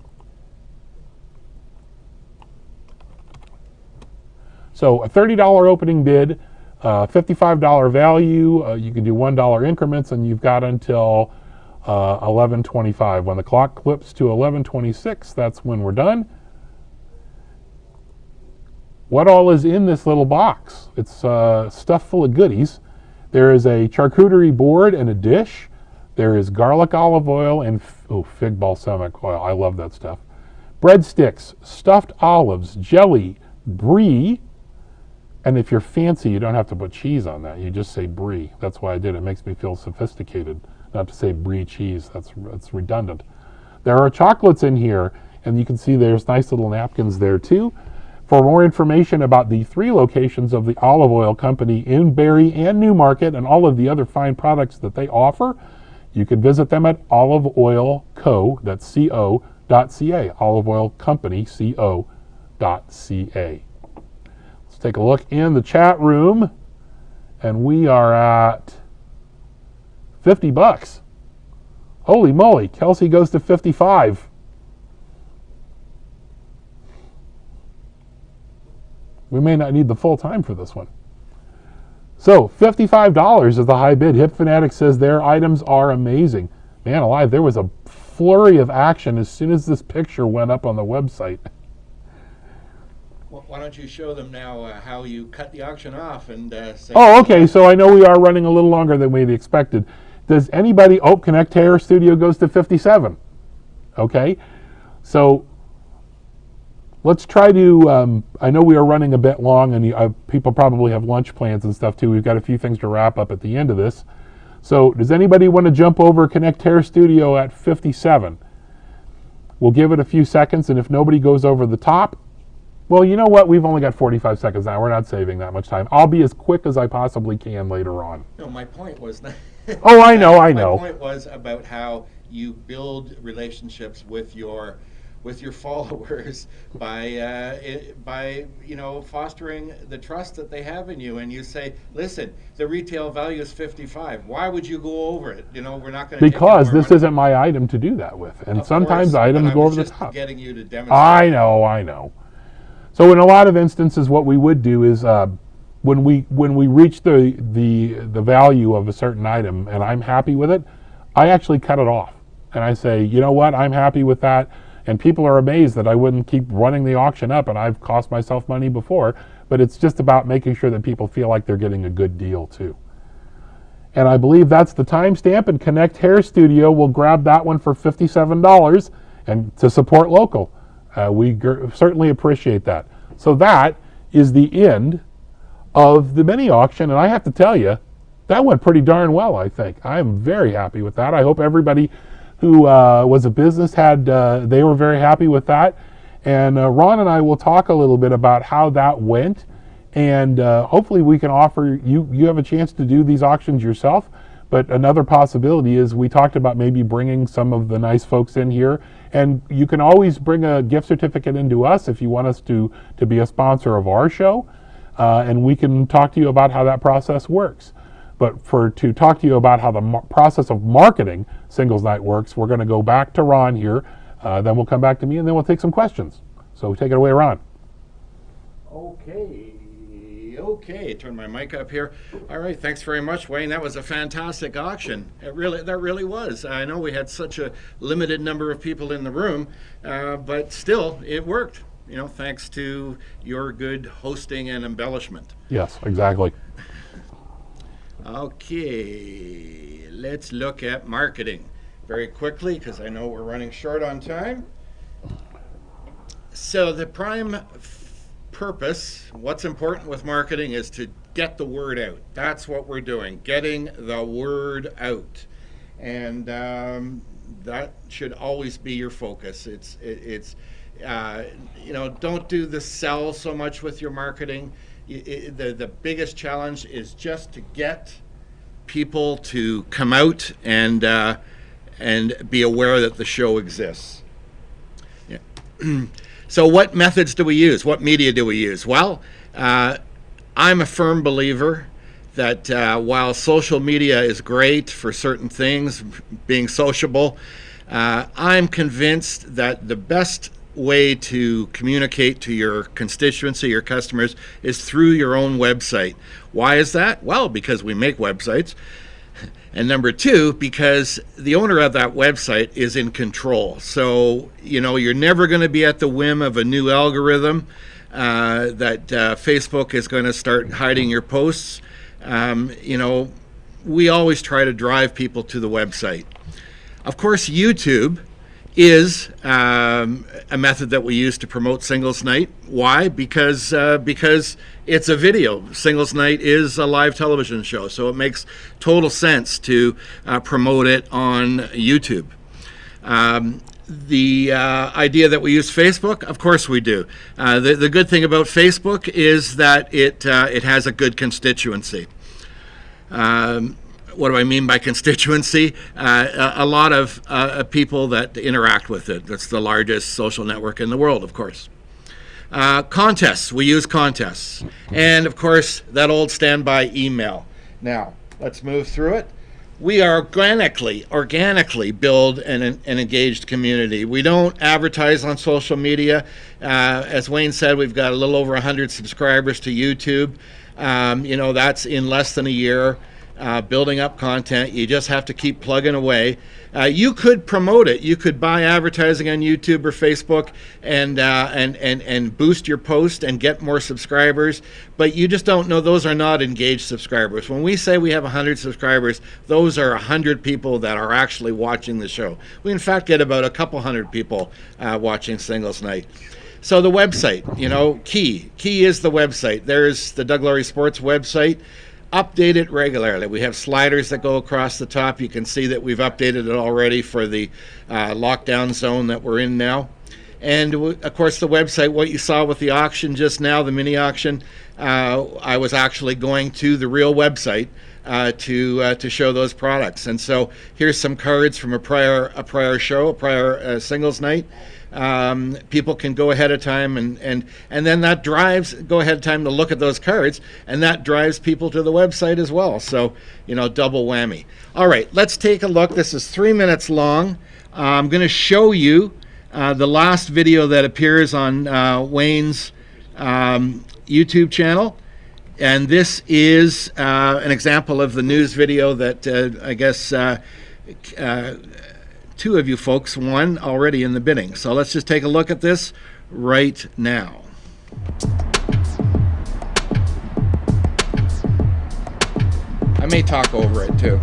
So a $30 opening bid, $55 value. You can do $1 increments, and you've got until 11:25. When the clock clips to 11:26, that's when we're done. What all is in this little box? It's stuff full of goodies. There is a charcuterie board and a dish. There is garlic olive oil and fig balsamic oil. I love that stuff. Breadsticks, stuffed olives, jelly, brie. And if you're fancy, you don't have to put cheese on that. You just say brie. That's why I did it. It makes me feel sophisticated, not to say brie cheese. That's redundant. There are chocolates in here, and you can see there's nice little napkins there too. For more information about the 3 locations of the olive oil company in Barrie and Newmarket and all of the other fine products that they offer, you can visit them at oliveoilco, that's co.ca, oliveoilcompany.co.ca. Let's take a look in the chat room, and we are at $50. Holy moly, Kelsey goes to 55. We may not need the full time for this one. So $55 is the high bid. Hip Fanatic says their items are amazing. Man alive, there was a flurry of action as soon as this picture went up on the website. Well, why don't you show them now how you cut the auction off and say... Oh, okay, so I know we are running a little longer than we'd expected. Does anybody... Oh, Connect Hair Studio goes to 57. Okay, so... Let's try to, I know we are running a bit long, and people probably have lunch plans and stuff too. We've got a few things to wrap up at the end of this. So does anybody want to jump over Connect Hair Studio at 57? We'll give it a few seconds, and if nobody goes over the top, well, you know what? We've only got 45 seconds now. We're not saving that much time. I'll be as quick as I possibly can later on. No, my point was... Oh, I know. My point was about how you build relationships with your followers by fostering the trust that they have in you, and you say, listen, the retail value is 55. Why would you go over it? We're not going to. Because this isn't my item to do that with, and sometimes items go over the top. Getting you to demonstrate. I know. So in a lot of instances, what we would do is when we reach the value of a certain item, and I'm happy with it, I actually cut it off, and I say, you know what, I'm happy with that. And people are amazed that I wouldn't keep running the auction up, and I've cost myself money before, but it's just about making sure that people feel like they're getting a good deal too. And I believe that's the timestamp, and Connect Hair Studio will grab that one for $57 and to support local. We certainly appreciate that. So that is the end of the mini auction, and I have to tell you, that went pretty darn well, I think. I'm very happy with that. I hope everybody who was a business they were very happy with that. And Ron and I will talk a little bit about how that went, and hopefully we can offer you have a chance to do these auctions yourself. But another possibility is we talked about maybe bringing some of the nice folks in here, and you can always bring a gift certificate into us if you want us to be a sponsor of our show, and we can talk to you about how that process works. But to talk to you about how the process of marketing Singles Night works, we're going to go back to Ron here, then we'll come back to me, and then we'll take some questions. So take it away, Ron. Okay, turn my mic up here. All right, thanks very much, Wayne. That was a fantastic auction. That really was. I know we had such a limited number of people in the room, but still, it worked. Thanks to your good hosting and embellishment. Yes, exactly. Okay, let's look at marketing very quickly because I know we're running short on time. So the prime purpose, what's important with marketing, is to get the word out. That's what we're doing, getting the word out. And that should always be your focus. Don't do the sell so much with your marketing. The biggest challenge is just to get people to come out and be aware that the show exists. Yeah. So what methods do we use? What media do we use? Well, I'm a firm believer that while social media is great for certain things, being sociable, I'm convinced that the best way to communicate to your constituency, your customers, is through your own website. Why is that? Well, because we make websites. And number two, because the owner of that website is in control. So, you're never going to be at the whim of a new algorithm that Facebook is going to start hiding your posts. We always try to drive people to the website. Of course, YouTube is a method that we use to promote Singles Night. Why? Because it's a video. Singles Night is a live television show, so it makes total sense to promote it on YouTube. The idea that we use Facebook, of course we do. The good thing about Facebook is that it has a good constituency. What do I mean by constituency? A lot of people that interact with it. That's the largest social network in the world, of course. Contests, we use contests. And of course, that old standby email. Now, let's move through it. We organically build an engaged community. We don't advertise on social media. As Wayne said, we've got a little over 100 subscribers to YouTube. That's in less than a year. Building up content. You just have to keep plugging away. You could promote it. You could buy advertising on YouTube or Facebook and boost your post and get more subscribers, but you just don't know. Those are not engaged subscribers. When we say we have 100 subscribers, those are 100 people that are actually watching the show. We in fact get about a couple hundred people watching Singles Night. So the website, key is the website. There's the Doug Laurie Sports website. Update it regularly. We have sliders that go across the top. You can see that we've updated it already for the lockdown zone that we're in now. And of course the website, what you saw with the auction just now, the mini auction, I was actually going to the real website to show those products. And so here's some cards from a prior show, a prior Singles Night. People can go ahead of time and then that go ahead of time to look at those cards, and that drives people to the website as well. So, double whammy. All right, let's take a look. This is 3 minutes long. I'm going to show you the last video that appears on Wayne's YouTube channel. And this is an example of the news video that I guess two of you folks won already in the bidding. So let's just take a look at this right now. I may talk over it too.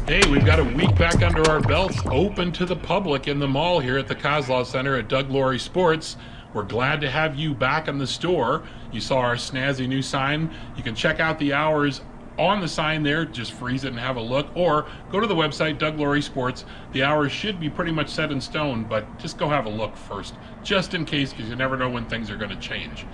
Hey, we've got a week back under our belts, open to the public in the mall here at the Kozlov Center at Doug Laurie Sports. We're glad to have you back in the store. You saw our snazzy new sign. You can check out the hours on the sign there, just freeze it and have a look, or go to the website, Doug Laurie Sports. The hours should be pretty much set in stone, but just go have a look first, just in case, because you never know when things are going to change.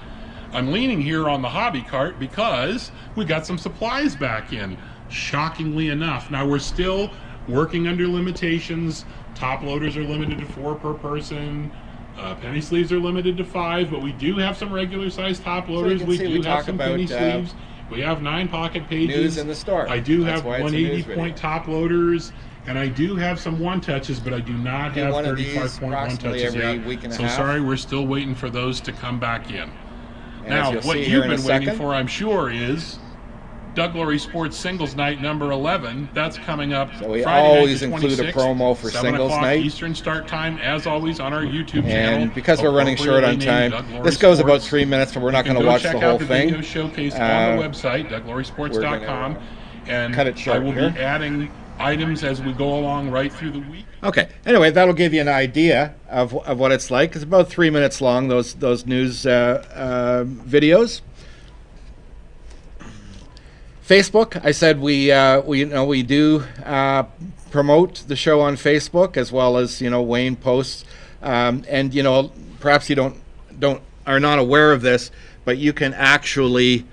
I'm leaning here on the hobby cart because we got some supplies back in, shockingly enough. Now we're still working under limitations. Top loaders are limited to 4 per person. Penny sleeves are limited to 5, but we do have some regular size top loaders. So we do have some penny sleeves. We have 9 pocket pages. News in the store. I do have 180 point top loaders, and I do have some one touches, but I do not have 35 point one touches yet. So sorry, we're still waiting for those to come back in. And now, what you've been waiting for, I'm sure, is Doug Laurie Sports Singles Night number 11. That's coming up. So we Friday always night, include a promo for 7 Singles o'clock Night. Eastern Start Time, as always, on our YouTube channel. And because we're running short on time, this goes about 3 minutes, so we're not going to watch the whole thing. Check out the video showcase on the website, DougLaurieSports.com, and cut it short. I will be adding items as we go along right through the week. Okay. Anyway, that'll give you an idea of what it's like. It's about 3 minutes long. Those news videos. Facebook. I said we do promote the show on Facebook, as well as Wayne posts, and perhaps you are not aware of this, but you can actually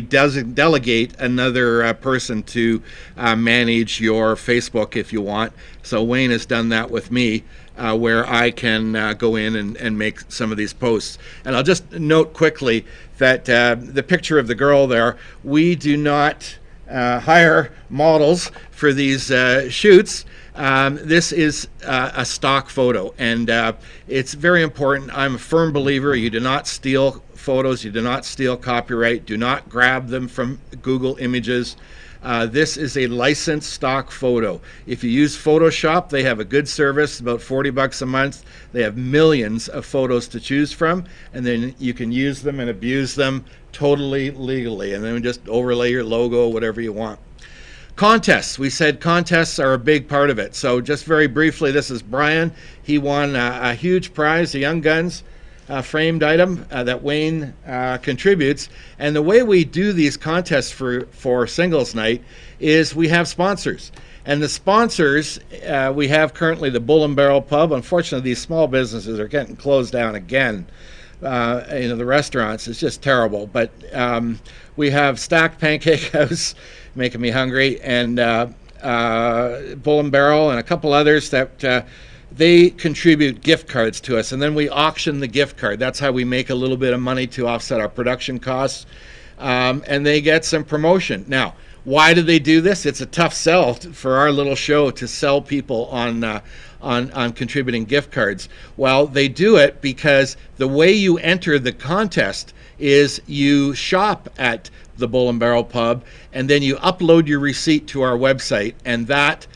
delegate another person to manage your Facebook if you want. So Wayne has done that with me, where I can go in and make some of these posts. And I'll just note quickly that the picture of the girl there, we do not hire models for these shoots. This is a stock photo, and it's very important. I'm a firm believer you do not steal photos, you do not steal copyright, do not grab them from Google Images. This is a licensed stock photo. If you use Photoshop, they have a good service, about $40 a month. They have millions of photos to choose from, and then you can use them and abuse them totally legally, and then just overlay your logo, whatever you want. Contests. We said contests are a big part of it. So just very briefly, this is Brian. He won a huge prize, a Young Guns framed item that Wayne contributes. And the way we do these contests for Singles Night is we have sponsors. And the sponsors, we have currently the Bull and Barrel Pub. Unfortunately, these small businesses are getting closed down again. The restaurants, it's just terrible. But we have Stacked Pancake House, making me hungry, and Bull and Barrel, and a couple others that they contribute gift cards to us, and then we auction the gift card. That's how we make a little bit of money to offset our production costs, and they get some promotion. Now, why do they do this? It's a tough sell for our little show to sell people on contributing gift cards. Well, they do it because the way you enter the contest is you shop at the Bull and Barrel Pub, and then you upload your receipt to our website, and that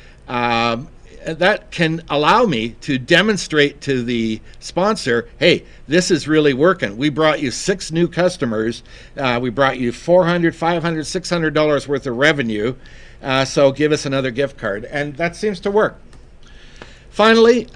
can allow me to demonstrate to the sponsor, hey, this is really working. We brought you 6 new customers. We brought you $400, $500, $600 worth of revenue. So give us another gift card. And that seems to work. Finally,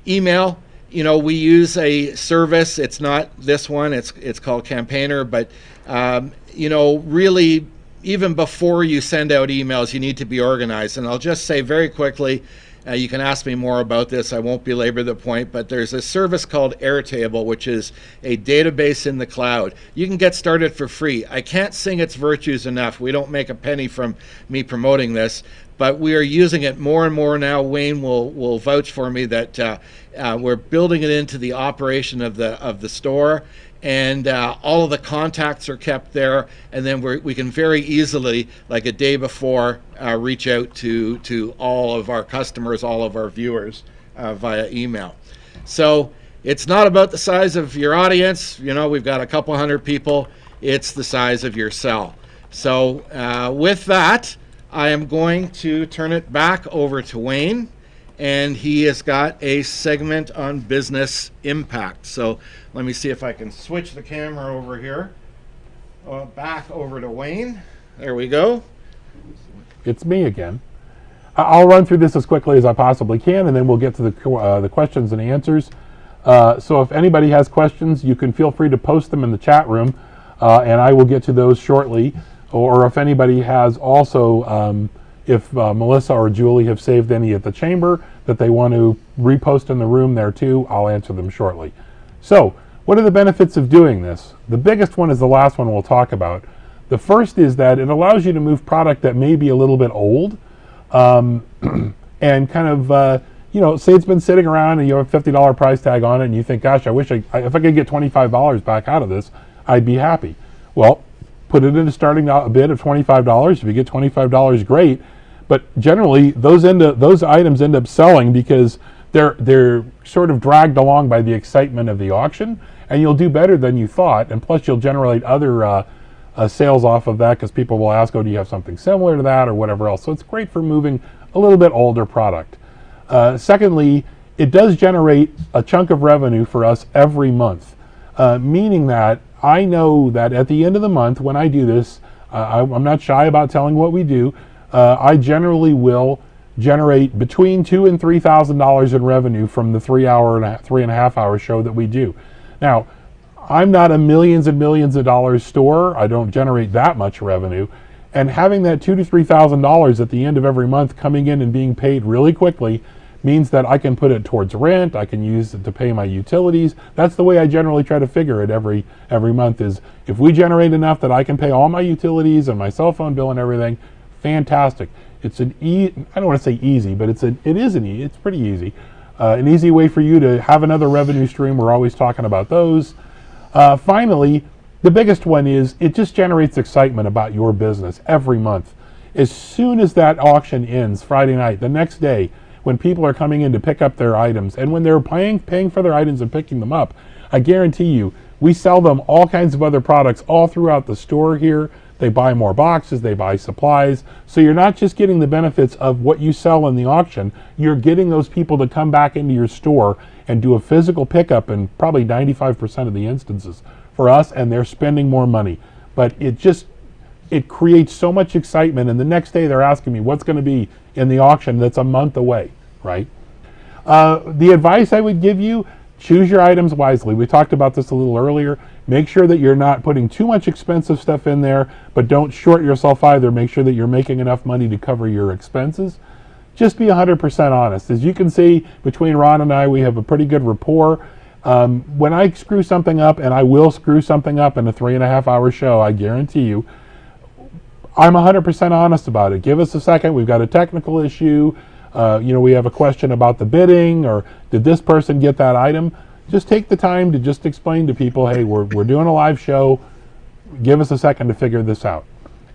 email. We use a service. It's not this one. It's called Campaigner. But, really, even before you send out emails, you need to be organized. And I'll just say very quickly, you can ask me more about this. I won't belabor the point, but there's a service called Airtable, which is a database in the cloud. You can get started for free. I can't sing its virtues enough. We don't make a penny from me promoting this, but we are using it more and more now. Wayne will vouch for me that we're building it into the operation of the store. And all of the contacts are kept there, and then we can very easily, like a day before, reach out to all of our customers, all of our viewers via email. So it's not about the size of your audience. We've got a couple hundred people. It's the size of your cell. So with that, I am going to turn it back over to Wayne, and he has got a segment on business impact. So let me see if I can switch the camera over here. Back over to Wayne. There we go. It's me again. I'll run through this as quickly as I possibly can, and then we'll get to the questions and answers. So if anybody has questions, you can feel free to post them in the chat room, and I will get to those shortly. Or if anybody has also, if Melissa or Julie have saved any at the chamber that they want to repost in the room there too, I'll answer them shortly. So, what are the benefits of doing this? The biggest one is the last one we'll talk about. The first is that it allows you to move product that may be a little bit old, and kind of, say it's been sitting around and you have a $50 price tag on it, and you think, gosh, I wish if I could get $25 back out of this, I'd be happy. Well, put it into starting out a bid of $25. If you get $25, great. But generally, those items end up selling because they're sort of dragged along by the excitement of the auction, and you'll do better than you thought. And plus, you'll generate other sales off of that because people will ask, "Oh, do you have something similar to that or whatever else?" So it's great for moving a little bit older product. Secondly, it does generate a chunk of revenue for us every month, meaning that I know that at the end of the month when I do this, I'm not shy about telling what we do. I generally will generate between $2,000 and $3,000 in revenue from the 3.5 hour show that we do. Now, I'm not a millions and millions of dollars store. I don't generate that much revenue. And having that $2,000 to $3,000 at the end of every month coming in and being paid really quickly means that I can put it towards rent. I can use it to pay my utilities. That's the way I generally try to figure it every month is if we generate enough that I can pay all my utilities and my cell phone bill and everything, fantastic. It's I don't want to say easy, but it's pretty easy. An easy way for you to have another revenue stream. We're always talking about those. Finally, the biggest one is it just generates excitement about your business every month. As soon as that auction ends Friday night, the next day, when people are coming in to pick up their items, and when they're paying for their items and picking them up, I guarantee you, we sell them all kinds of other products all throughout the store here. They buy more boxes, they buy supplies. So you're not just getting the benefits of what you sell in the auction, you're getting those people to come back into your store and do a physical pickup in probably 95% of the instances for us, and they're spending more money. But it creates so much excitement, and the next day they're asking me what's going to be in the auction that's a month away, right? The advice I would give you, choose your items wisely. We talked about this a little earlier. Make sure that you're not putting too much expensive stuff in there, but don't short yourself either. Make sure that you're making enough money to cover your expenses. Just be 100% honest. As you can see, between Ron and I, we have a pretty good rapport. When I screw something up, and I will screw something up in a 3.5 hour show, I guarantee you, I'm 100% honest about it. Give us a second. We've got a technical issue. We have a question about the bidding, or did this person get that item? Just take the time to just explain to people, hey, we're doing a live show. Give us a second to figure this out.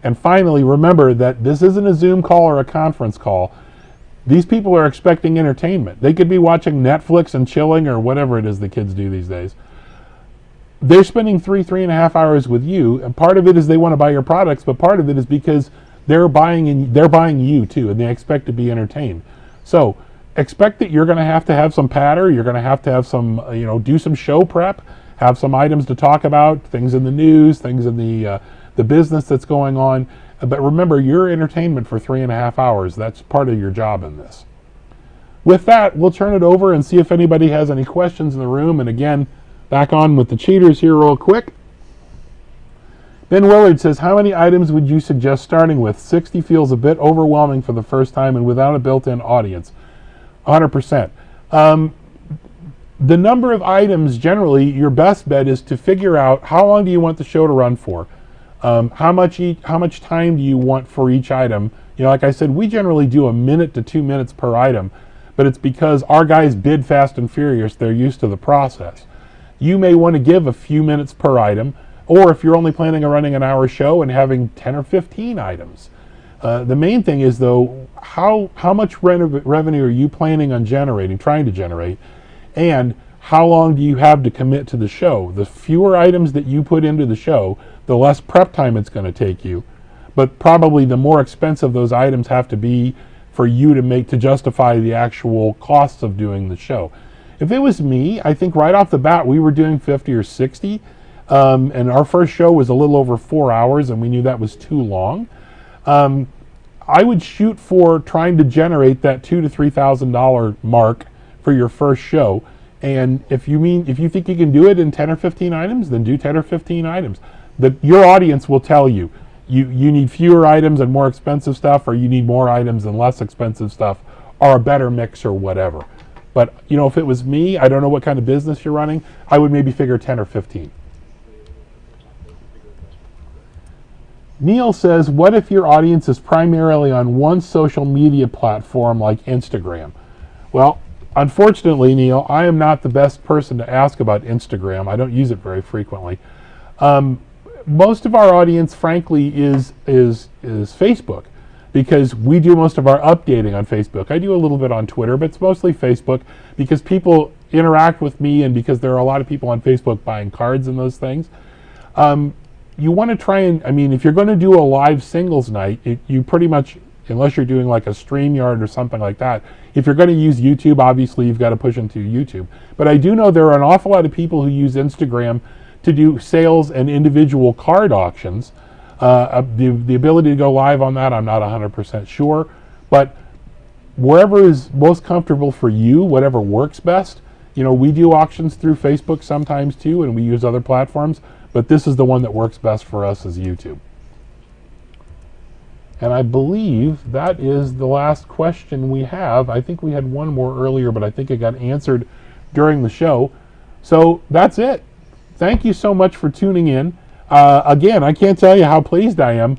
And finally, remember that this isn't a Zoom call or a conference call. These people are expecting entertainment. They could be watching Netflix and chilling or whatever it is the kids do these days. They're spending 3.5 hours with you, and part of it is they want to buy your products, but part of it is because they're buying you too, and they expect to be entertained. So expect that you're going to have some patter. You're going to have some, do some show prep, have some items to talk about, things in the news, things in the business that's going on. But remember, you're entertainment for 3.5 hours. That's part of your job in this. With that, we'll turn it over and see if anybody has any questions in the room. And again, back on with the cheaters here real quick. Ben Willard says, how many items would you suggest starting with? 60 feels a bit overwhelming for the first time and without a built-in audience. 100%. The number of items, generally, your best bet is to figure out how long do you want the show to run for. How much time do you want for each item? Like I said, we generally do 1 minute to 2 minutes per item, but it's because our guys bid fast and furious. They're used to the process. You may want to give a few minutes per item, or if you're only planning on running an hour show and having 10 or 15 items. The main thing is, though, how much revenue are you planning on trying to generate, and how long do you have to commit to the show? The fewer items that you put into the show, the less prep time it's going to take you, but probably the more expensive those items have to be for you to justify the actual costs of doing the show. If it was me, I think right off the bat we were doing 50 or 60, and our first show was a little over 4 hours, and we knew that was too long. I would shoot for trying to generate that $2,000 to $3,000 mark for your first show. And if you think you can do it in 10 or 15 items, then do 10 or 15 items. Your audience will tell you need fewer items and more expensive stuff, or you need more items and less expensive stuff, or a better mix or whatever. But if it was me, I don't know what kind of business you're running, I would maybe figure 10 or 15. Neil says, what if your audience is primarily on one social media platform like Instagram? Well, unfortunately, Neil, I am not the best person to ask about Instagram. I don't use it very frequently. Most of our audience, frankly, is Facebook, because we do most of our updating on Facebook. I do a little bit on Twitter, but it's mostly Facebook because people interact with me and because there are a lot of people on Facebook buying cards and those things. You want to try and, I mean, if you're going to do a live singles night, you pretty much, unless you're doing like a StreamYard or something like that, if you're going to use YouTube, obviously you've got to push into YouTube. But I do know there are an awful lot of people who use Instagram to do sales and individual card auctions. The ability to go live on that, I'm not 100% sure. But wherever is most comfortable for you, whatever works best. You know, we do auctions through Facebook sometimes too, and we use other platforms. But this is the one that works best for us as YouTube. And I believe that is the last question we have. I think we had one more earlier, but I think it got answered during the show. So that's it. Thank you so much for tuning in. Again, I can't tell you how pleased I am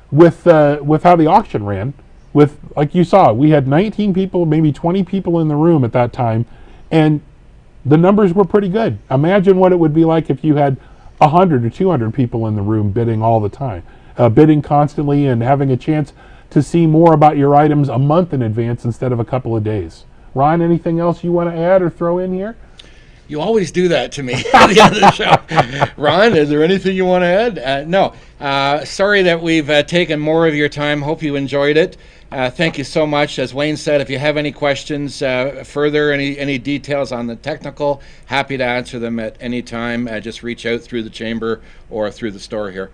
with how the auction ran. With, like you saw, we had 19 people, maybe 20 people in the room at that time, and the numbers were pretty good. Imagine what it would be like if you had 100 or 200 people in the room bidding all the time, bidding constantly and having a chance to see more about your items a month in advance instead of a couple of days. Ron, anything else you want to add or throw in here? You always do that to me at the end of the show. Ron, is there anything you want to add? No. Sorry that we've taken more of your time. Hope you enjoyed it. Thank you so much. As Wayne said, if you have any questions further, any details on the technical, happy to answer them at any time. Just reach out through the chamber or through the store here.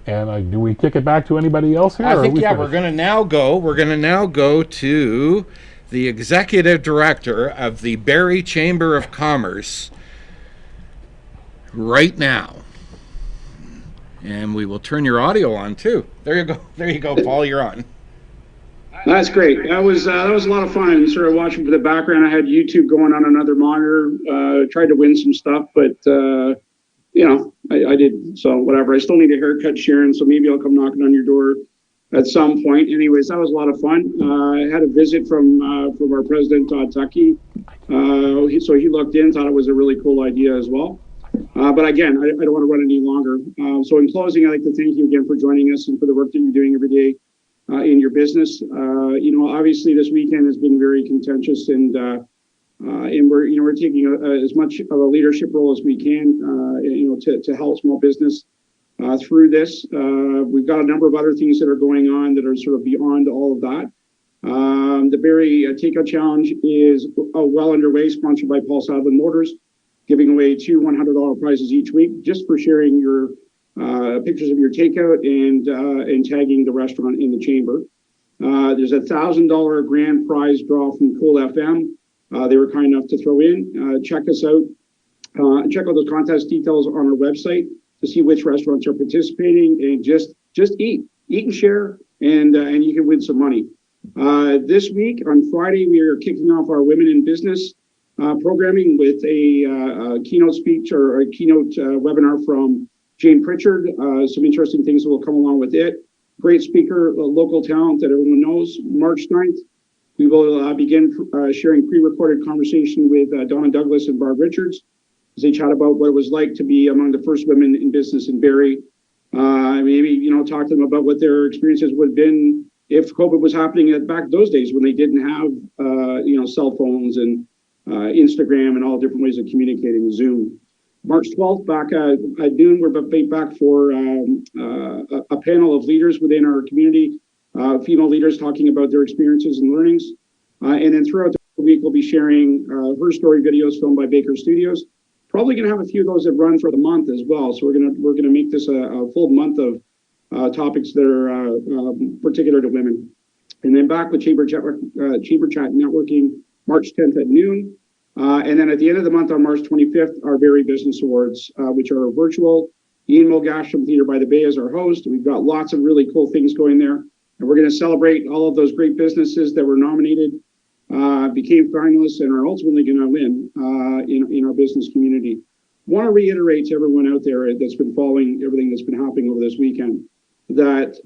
And do we kick it back to anybody else here? I think, yeah, we're going to now go to the executive director of the Barrie Chamber of Commerce right now. And we will turn your audio on too. There you go, Paul, you're on. That's great. That was a lot of fun. Sort of watching for the background. I had YouTube going on another monitor. Tried to win some stuff, but I did. So whatever. I still need a haircut, Sharon. So maybe I'll come knocking on your door at some point. Anyways, that was a lot of fun. I had a visit from our president, Todd Tuckey. So he looked in, thought it was a really cool idea as well. But again, I don't want to run any longer. So in closing, I'd like to thank you again for joining us and for the work that you're doing every day in your business. Obviously this weekend has been very contentious, and we're taking as much of a leadership role as we can, to help small business through this. We've got a number of other things that are going on that are sort of beyond all of that. The Barrie Takeout Challenge is well underway, sponsored by Paul Sadlin Motors, giving away 2 $100 prizes each week just for sharing your pictures of your takeout and tagging the restaurant in the chamber. There's a $1,000 grand prize draw from Cool FM. They were kind enough to throw in. Check us out. Check out those contest details on our website to see which restaurants are participating, and just eat and share, and you can win some money. This week on Friday, we are kicking off our Women in Business programming with a keynote speech or a keynote webinar from Jane Pritchard. Some interesting things that will come along with it. Great speaker, local talent that everyone knows. March 9th, we will begin sharing pre-recorded conversation with Donna Douglas and Barb Richards as they chat about what it was like to be among the first women in business in Barrie. Maybe, talk to them about what their experiences would have been if COVID was happening back those days when they didn't have, cell phones and Instagram and all different ways of communicating, Zoom. March 12th, back at noon, we're back for a panel of leaders within our community, female leaders talking about their experiences and learnings. And then throughout the week, we'll be sharing her story videos filmed by Baker Studios. Probably going to have a few of those that run for the month as well. So we're going to make this a full month of topics that are particular to women. And then back with Chamber Chat Networking, March 10th at noon. And then at the end of the month on March 25th, our Barrie Business Awards, which are virtual. Ian Mulgash from Theatre by the Bay is our host. We've got lots of really cool things going there. And we're going to celebrate all of those great businesses that were nominated, became finalists, and are ultimately going to win in our business community. Want to reiterate to everyone out there that's been following everything that's been happening over this weekend that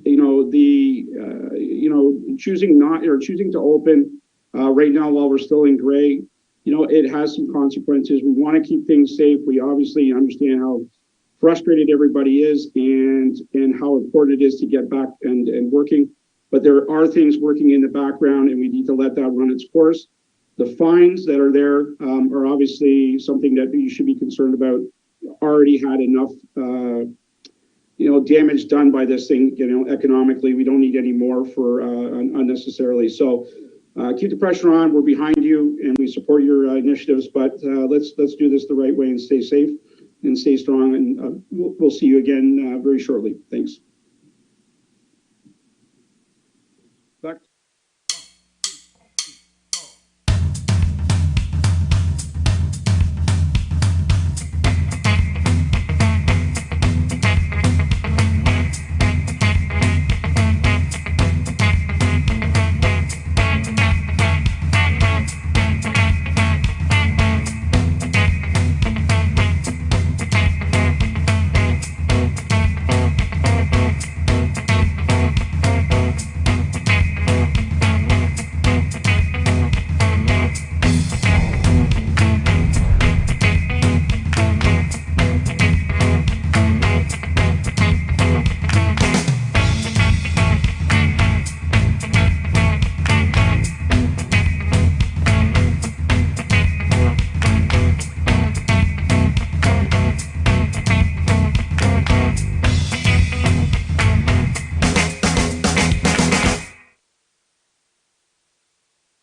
choosing to open right now while we're still in gray, it has some consequences. We want to keep things safe. We obviously understand how frustrated everybody is and how important it is to get back and working. But there are things working in the background, and we need to let that run its course. The fines that are there are obviously something that you should be concerned about. Already had enough, damage done by this thing, economically. We don't need any more for unnecessarily. So keep the pressure on. We're behind you, and we support your initiatives. But let's do this the right way and stay safe and stay strong. And we'll see you again very shortly. Thanks.